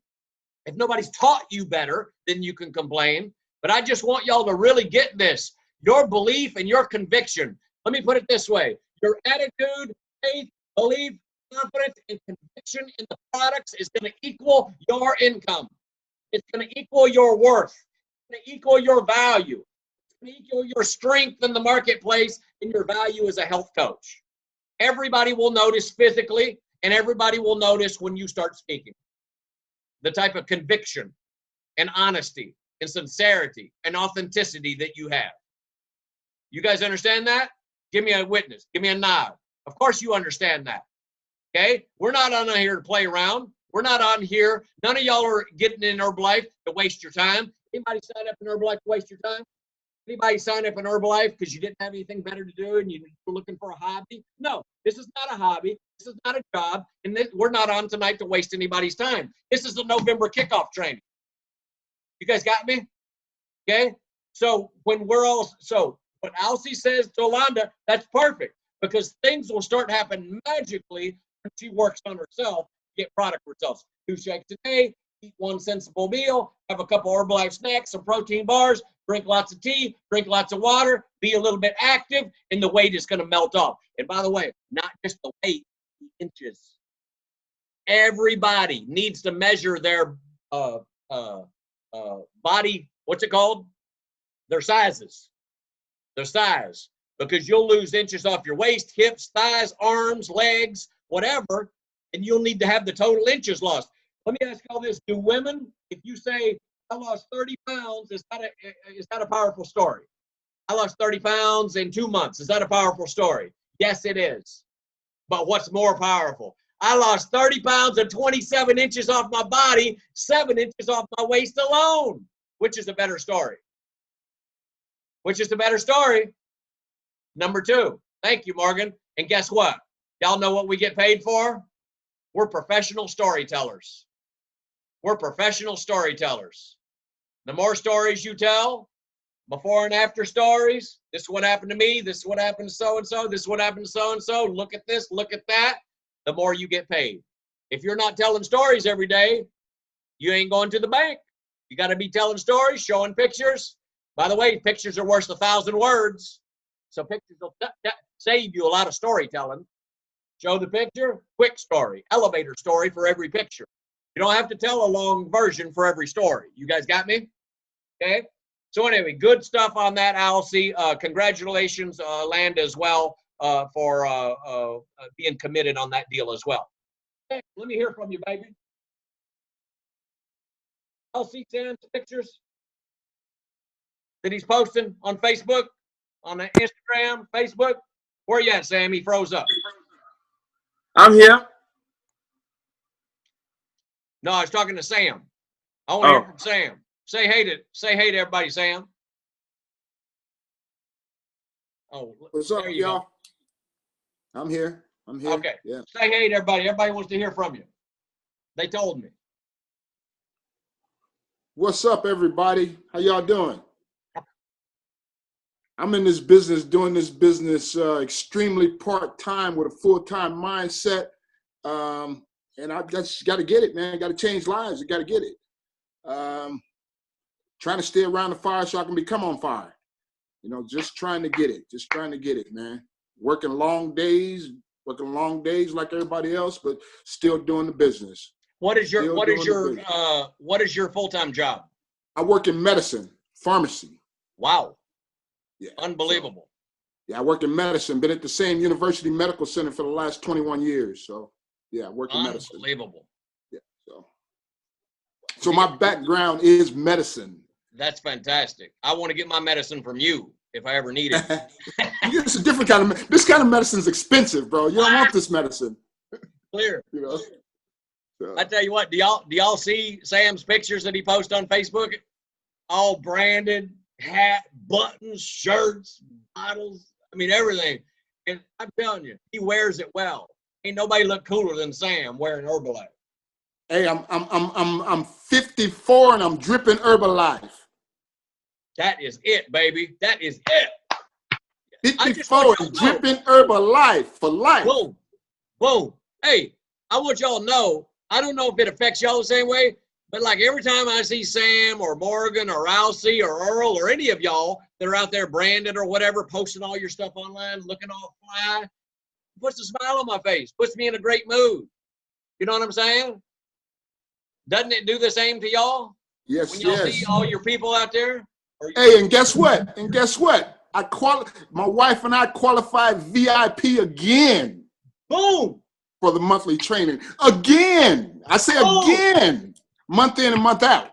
If nobody's taught you better, then you can complain. But I just want y'all to really get this. Your belief and your conviction. Let me put it this way. Your attitude, faith, belief, confidence, and conviction in the products is going to equal your income. It's going to equal your worth. It's going to equal your value. Equal your strength in the marketplace and your value as a health coach. Everybody will notice physically, and everybody will notice when you start speaking. The type of conviction and honesty and sincerity and authenticity that you have. You guys understand that? Give me a witness. Give me a nod. Of course you understand that. Okay? We're not on here to play around. We're not on here. None of y'all are getting in Herbalife to waste your time. Anybody sign up in Herbalife to waste your time? Anybody sign up in Herbalife because you didn't have anything better to do and you were looking for a hobby? No, this is not a hobby. This is not a job. And we're not on tonight to waste anybody's time. This is the November kickoff training. You guys got me? Okay? So when what Alcy says to Alonda, that's perfect because things will start happening magically when she works on herself to get product results. 2 shakes a day, eat 1 sensible meal, have a couple Herbalife snacks, some protein bars, drink lots of tea, drink lots of water, be a little bit active, and the weight is going to melt off. And by the way, not just the weight, the inches. Everybody needs to measure their body, what's it called? Their sizes. Their size. Because you'll lose inches off your waist, hips, thighs, arms, legs, whatever, and you'll need to have the total inches lost. Let me ask y'all this. Do women, if you say, I lost 30 pounds, is that a powerful story? I lost 30 pounds in 2 months. Is that a powerful story? Yes, it is. But what's more powerful? I lost 30 pounds and 27 inches off my body, 7 inches off my waist alone. Which is a better story? Which is the better story? Number 2. Thank you, Morgan. And guess what? Y'all know what we get paid for? We're professional storytellers. We're professional storytellers. The more stories you tell, before and after stories, this is what happened to me, this is what happened to so-and-so, this is what happened to so-and-so, look at this, look at that, the more you get paid. If you're not telling stories every day, you ain't going to the bank. You got to be telling stories, showing pictures. By the way, pictures are worth 1,000 words. So pictures will save you a lot of storytelling. Show the picture, quick story, elevator story for every picture. You don't have to tell a long version for every story. You guys got me? Okay. So anyway, good stuff on that, Alcy. Congratulations, Land, as well, for being committed on that deal as well. Okay, let me hear from you, baby. Alcy sends pictures that he's posting on Facebook, on the Instagram, Facebook. Where you at, Sam? He froze up. I'm here. No, I was talking to Sam. I want to hear from Sam. Say hey to everybody, Sam. Oh, What's up, y'all? I'm here. Okay. Yeah. Say hey to everybody. Everybody wants to hear from you. They told me. What's up, everybody? How y'all doing? I'm in this business, doing this business extremely part-time with a full-time mindset. And I just got to get it, man. Got to change lives. You got to get it. Trying to stay around the fire so I can become on fire. You know, just trying to get it. Just trying to get it, man. Working long days like everybody else, but still doing the business. What is your full-time job? I work in medicine, pharmacy. Wow. Yeah. Unbelievable. Yeah, I work in medicine. Been at the same university medical center for the last 21 years. So, yeah, I work in medicine. Unbelievable. Yeah. So my background is medicine. That's fantastic. I want to get my medicine from you if I ever need it. It's a different kind of. This kind of medicine is expensive, bro. You don't want this medicine. Clear. You know. So. I tell you what. Do y'all see Sam's pictures that he posts on Facebook? All branded, hat, buttons, shirts, bottles. I mean everything. And I'm telling you, he wears it well. Ain't nobody look cooler than Sam wearing Herbalife. Hey, I'm 54 and I'm dripping Herbalife. That is it, baby. That is it. 54 and dripping Herbalife for life. Whoa, whoa. Hey, I want y'all to know, I don't know if it affects y'all the same way, but like every time I see Sam or Morgan or Alcy or Earl or any of y'all that are out there branded or whatever, posting all your stuff online, looking all fly, puts a smile on my face, puts me in a great mood. You know what I'm saying? Doesn't it do the same to y'all? Yes, when y'all see all your people out there? Hey, and guess what? My wife and I qualified VIP again. Boom! For the monthly training. Again. I say again. Month in and month out.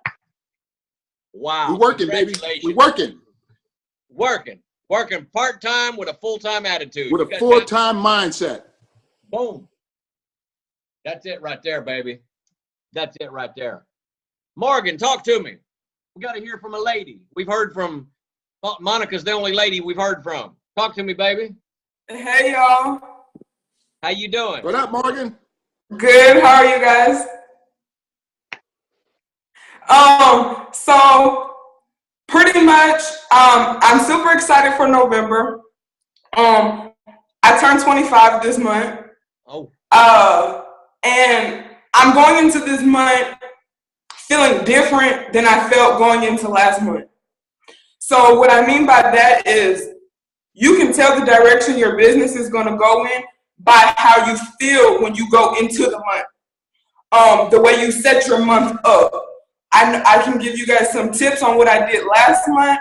Wow. We're working, baby. We're working. Working part-time with a full-time attitude. With a full-time mindset. Boom. That's it right there, baby. That's it right there. Morgan, talk to me. We got to hear from a lady. We've heard from, Monica's the only lady we've heard from. Talk to me, baby. Hey, y'all. How you doing? What up, Morgan? Good. How are you guys? So pretty much, I'm super excited for November. I turned 25 this month. Oh. And I'm going into this month feeling different than I felt going into last month. So what I mean by that is you can tell the direction your business is going to go in by how you feel when you go into the month. The way you set your month up. I can give you guys some tips on what I did last month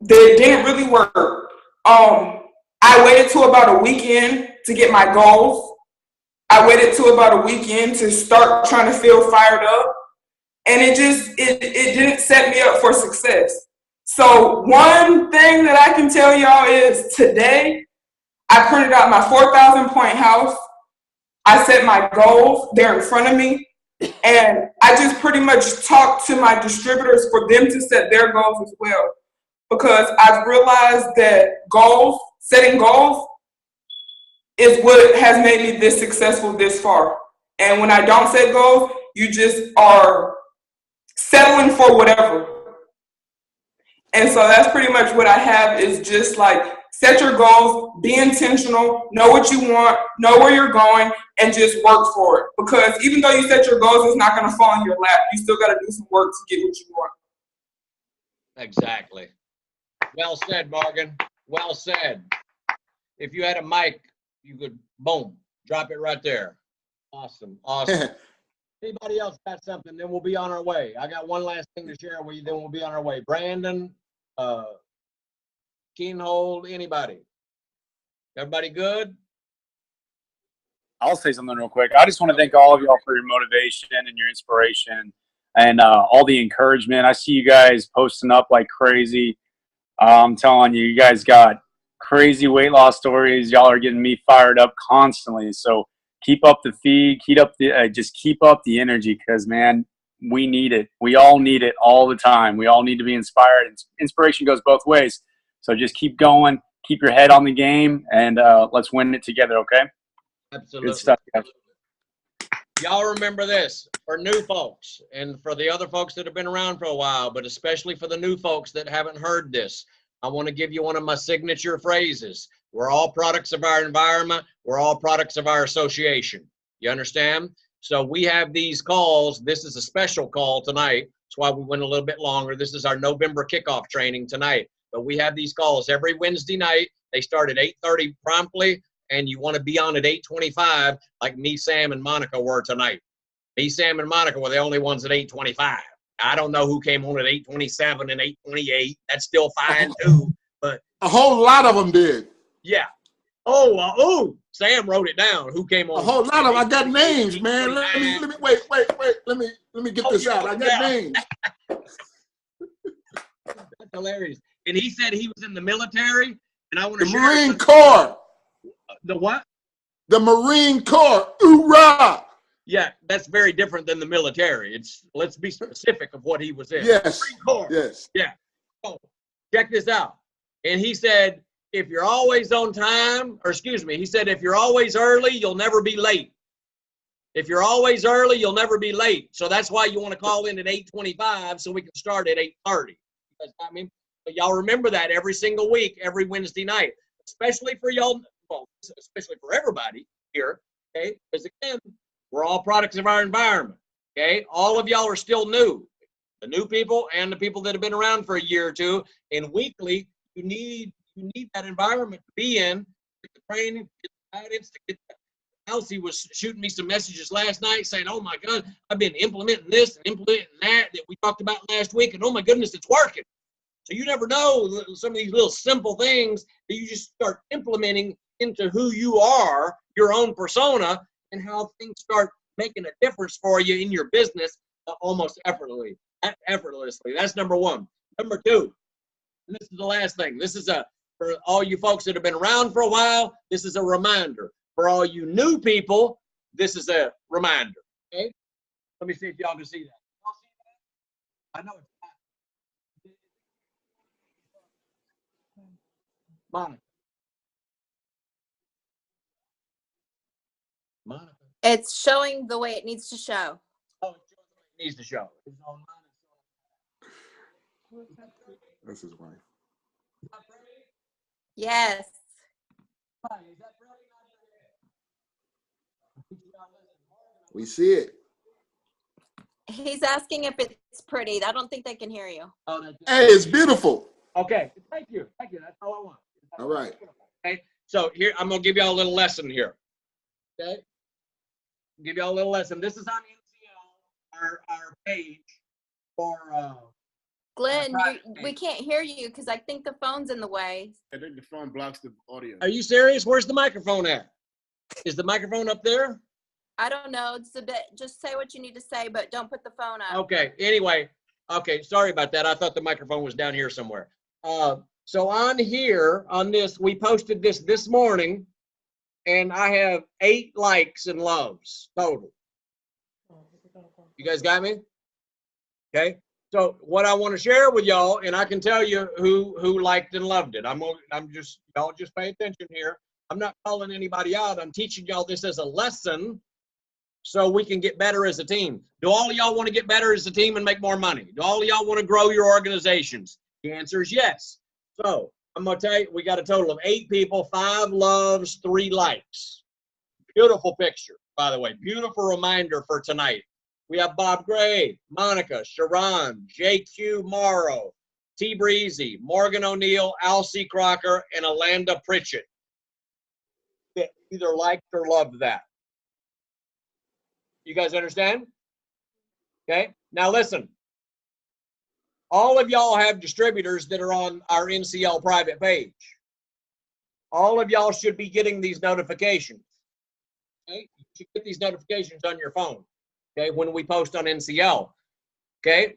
that didn't really work. I waited till about a weekend to get my goals. I waited till about a weekend to start trying to feel fired up. And it didn't set me up for success. So one thing that I can tell y'all is today, I printed out my 4,000 point house. I set my goals, they're in front of me. And I just pretty much talked to my distributors for them to set their goals as well. because I've realized that setting goals is what has made me this successful this far. And when I don't set goals, you just are settling for whatever. And so that's pretty much what I have, is just like set your goals, be intentional, know what you want, know where you're going, and just work for it. Because even though you set your goals, it's not going to fall in your lap. You still got to do some work to get what you want. Exactly. Well said, Morgan. Well said. If you had a mic, you could, boom, drop it right there. Awesome. Awesome. Anybody else got something? Then we'll be on our way. I got one last thing to share with you, then we'll be on our way. Brandon, Keenhold, anybody? Everybody good? I'll say something real quick. I just want to thank all of y'all for your motivation and your inspiration and all the encouragement. I see you guys posting up like crazy. I'm telling you, you guys got crazy weight loss stories. Y'all are getting me fired up constantly. So keep up the feed, just keep up the energy, because, man, we need it. We all need it all the time. We all need to be inspired. Inspiration goes both ways. So just keep going, keep your head on the game, and let's win it together, okay? Absolutely. Good stuff, guys. Y'all remember this, for new folks and for the other folks that have been around for a while, but especially for the new folks that haven't heard this, I want to give you one of my signature phrases. We're all products of our environment. We're all products of our association. You understand? So we have these calls. This is a special call tonight. That's why we went a little bit longer. This is our November kickoff training tonight. But we have these calls every Wednesday night. They start at 8:30 promptly, and you want to be on at 8:25 like me, Sam, and Monica were tonight. Me, Sam, and Monica were the only ones at 8:25. I don't know who came on at 8:27 and 8:28. That's still fine too. But a whole lot of them did. Yeah. Sam wrote it down. Who came on? A whole lot of them. I got names, man. Let me wait. Let me get this out. I got names. That's hilarious. And he said he was in the military, and I want to the share Marine Corps. The what? The Marine Corps. Hoorah! Yeah, that's very different than the military. Let's be specific of what he was in. Yes. Marine Corps. Yes. Yeah. So check this out. And he said, if you're always on time, he said, if you're always early, you'll never be late. If you're always early, you'll never be late. So that's why you want to call in at 8:25 so we can start at 8:30. I mean, y'all remember that every single week, every Wednesday night, especially for y'all, well, especially for everybody here, okay? Because again, we're all products of our environment, okay? All of y'all are still new, the new people and the people that have been around for a year or two. And weekly, you need that environment to be in, get the training, get the guidance, to get that. Elsie was shooting me some messages last night saying, oh my God, I've been implementing this and implementing that we talked about last week, and oh my goodness, it's working. So you never know some of these little simple things that you just start implementing into who you are, your own persona, and how things start making a difference for you in your business almost effortlessly. That's number one. Number two, and this is the last thing. This is for all you folks that have been around for a while, this is a reminder. For all you new people, this is a reminder. Okay? Let me see if y'all can see that. Y'all see that? I know it's not. Monica. It's showing the way it needs to show. Oh, it needs to show. It's on mine. That's his wife. Yes. We see it. He's asking if it's pretty. I don't think they can hear you. Oh, hey, it's beautiful. Okay. Thank you. That's all I want. All right. Okay. So here, I'm going to give y'all a little lesson here. Okay. Give y'all a little lesson. This is on NCL, our page for Glenn, we can't hear you because I think the phone's in the way. I think the phone blocks the audio. Are you serious? Where's the microphone at? Is the microphone up there? I don't know. It's a bit. Just say what you need to say, but don't put the phone up. Okay. Anyway. Okay. Sorry about that. I thought the microphone was down here somewhere. So on here, on this, we posted this morning, and I have 8 likes and loves total. You guys got me? Okay. So what I want to share with y'all, and I can tell you who liked and loved it. Y'all just pay attention here. I'm not calling anybody out. I'm teaching y'all this as a lesson so we can get better as a team. Do all of y'all want to get better as a team and make more money? Do all of y'all want to grow your organizations? The answer is yes. So I'm going to tell you, we got a total of 8 people, 5 loves, 3 likes. Beautiful picture, by the way. Beautiful reminder for tonight. We have Bob Gray, Monica, Sharon, JQ Morrow, T. Breezy, Morgan O'Neill, Alcie Crocker, and Alanda Pritchett. That either liked or loved that. You guys understand? Okay. Now listen. All of y'all have distributors that are on our NCL private page. All of y'all should be getting these notifications. Okay? You should get these notifications on your phone. Okay, when we post on NCL. Okay.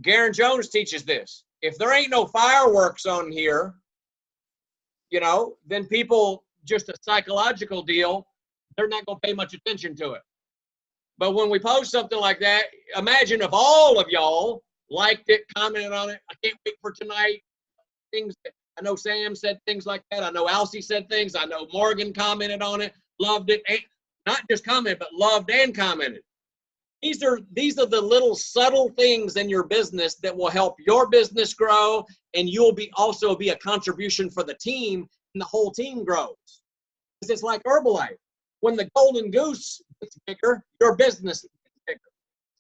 Garen Jones teaches this. If there ain't no fireworks on here, you know, then people, just a psychological deal, they're not going to pay much attention to it. But when we post something like that, imagine if all of y'all liked it, commented on it. I can't wait for tonight. Things that, I know Sam said things like that. I know Alcie said things. I know Morgan commented on it, loved it. And not just commented, but loved and commented. These are the little subtle things in your business that will help your business grow, and you'll also be a contribution for the team, and the whole team grows. Because it's like Herbalife. When the golden goose gets bigger, your business gets bigger.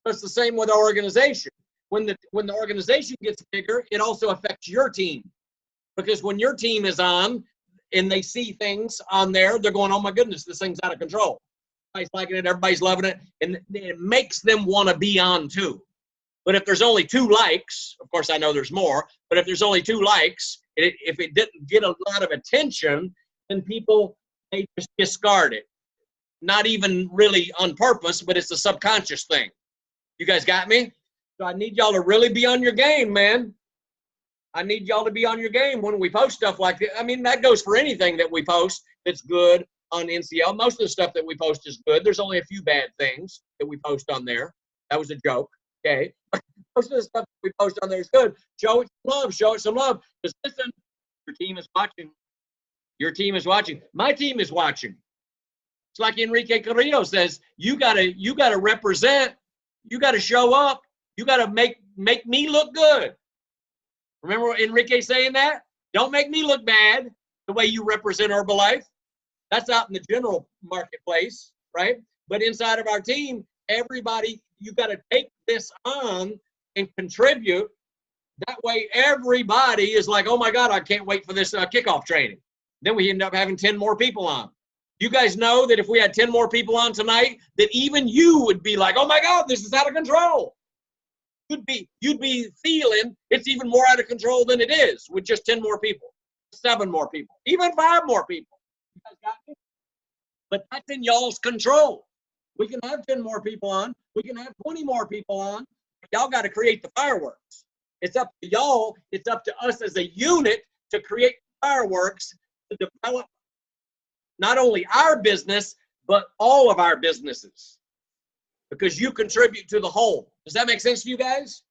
So it's the same with our organization. When the organization gets bigger, it also affects your team. Because when your team is on and they see things on there, they're going, oh my goodness, this thing's out of control. Everybody's liking it, everybody's loving it, and it makes them want to be on too. But if there's only 2 likes, of course I know there's more, but if there's only 2 likes, if it didn't get a lot of attention, then people, they just discard it. Not even really on purpose, but it's a subconscious thing. You guys got me? So I need y'all to really be on your game, man. I need y'all to be on your game when we post stuff like that. I mean, that goes for anything that we post that's good on NCL. Most of the stuff that we post is good. There's only a few bad things that we post on there. That was a joke, okay? Most of the stuff that we post on there is good. Show it some love. Show it some love. Because listen, your team is watching. Your team is watching. My team is watching. It's like Enrique Carrillo says, you gotta represent, you gotta show up, you gotta make me look good. Remember Enrique saying that? Don't make me look bad the way you represent Herbalife. That's out in the general marketplace, right? But inside of our team, everybody, you gotta take this on and contribute. That way everybody is like, oh my God, I can't wait for this kickoff training. Then we end up having 10 more people on. You guys know that if we had 10 more people on tonight, that even you would be like, oh my God, this is out of control. You'd be feeling it's even more out of control than it is with just 10 more people, 7 more people, even 5 more people. You guys got me? But that's in y'all's control. We can have 10 more people on. We can have 20 more people on. Y'all got to create the fireworks. It's up to y'all. It's up to us as a unit to create fireworks to develop not only our business, but all of our businesses, because you contribute to the whole. Does that make sense to you guys?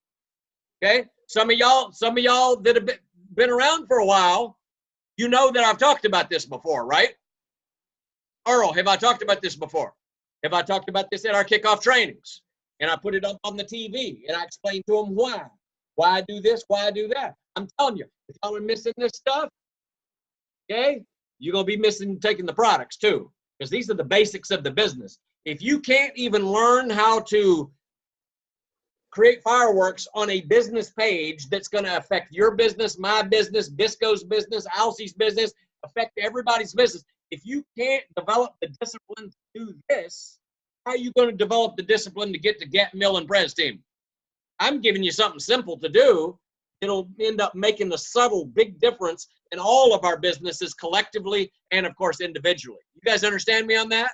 Okay. Some of y'all that have been around for a while, you know that I've talked about this before, right? Earl, have I talked about this before? Have I talked about this at our kickoff trainings? And I put it up on the TV and I explained to them why I do this, why I do that. I'm telling you, if y'all are missing this stuff, okay, you're going to be missing taking the products too, because these are the basics of the business. If you can't even learn how to create fireworks on a business page that's going to affect your business, my business, Bisco's business, Alcie's business, affect everybody's business. If you can't develop the discipline to do this, how are you going to develop the discipline to get to Get Mill and Prez team? I'm giving you something simple to do. It'll end up making a subtle, big difference in all of our businesses collectively and, of course, individually. You guys understand me on that?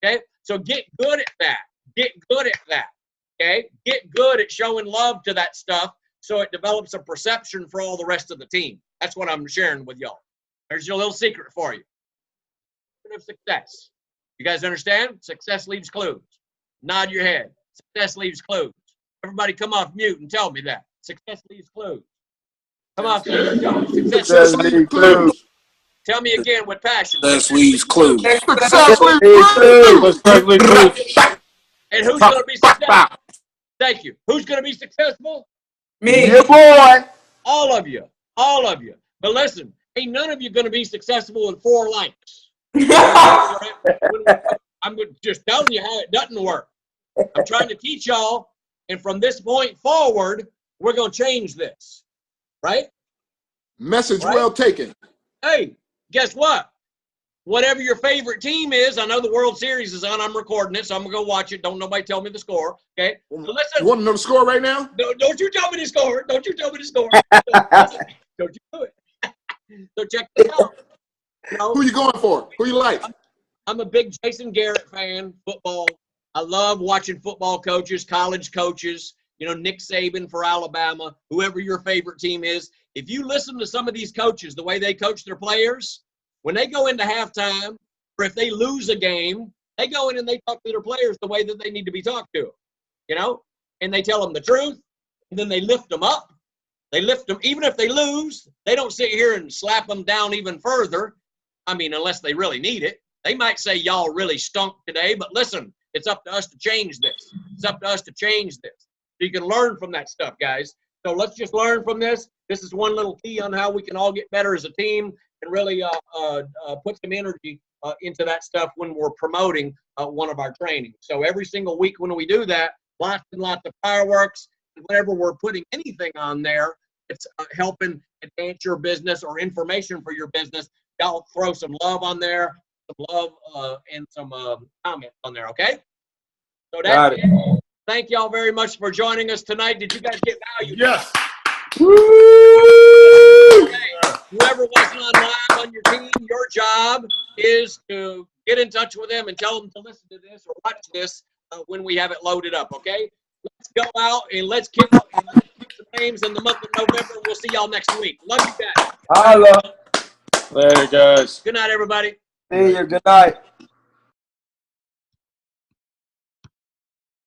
Okay? So get good at that. Get good at that. Okay? Get good at showing love to that stuff so it develops a perception for all the rest of the team. That's what I'm sharing with y'all. There's your little secret for you. Of success. You guys understand? Success leaves clues. Nod your head. Success leaves clues. Everybody come off mute and tell me that. Success leaves clues. Come off mute. Success leaves clues. Tell me again with passion. Success leaves clues. Success leaves clues. And who's going to be successful? Thank you. Who's going to be successful? Me. Your boy. All of you. All of you. But listen, ain't none of you going to be successful in 4 likes. I'm just telling you how it doesn't work. I'm trying to teach y'all, and from this point forward, we're going to change this. Right? Message Right? well taken. Hey, guess what? Whatever your favorite team is, I know the World Series is on. I'm recording it, so I'm going to go watch it. Don't nobody tell me the score, okay? So listen. You want to know the score right now? No, don't you tell me the score. Don't you tell me the score. Don't you do it. So check this out. You know, Who you going for? Who you like? I'm a big Jason Garrett fan, football. I love watching football coaches, college coaches, you know, Nick Saban for Alabama, whoever your favorite team is. If you listen to some of these coaches, the way they coach their players, when they go into halftime, or if they lose a game, they go in and they talk to their players the way that they need to be talked to, you know, and they tell them the truth, and then they lift them up. They lift them, even if they lose, they don't sit here and slap them down even further. I mean, unless they really need it. They might say, y'all really stunk today, but listen, it's up to us to change this. It's up to us to change this. So you can learn from that stuff, guys. So let's just learn from this. This is one little key on how we can all get better as a team and really put some energy into that stuff when we're promoting one of our trainings. So every single week when we do that, lots and lots of fireworks. Whenever we're putting anything on there, it's helping advance your business or information for your business. Y'all throw some love on there, some love and some comments on there, okay? So that's it. Thank y'all very much for joining us tonight. Did you guys get value? Yes. Whoever wasn't on live on your team, your job is to get in touch with them and tell them to listen to this or watch this when we have it loaded up, okay? Let's go out and let's kick some names in the month of November. We'll see y'all next week. Love you guys. Holla. Later, guys. Good night, everybody. See you. Good night.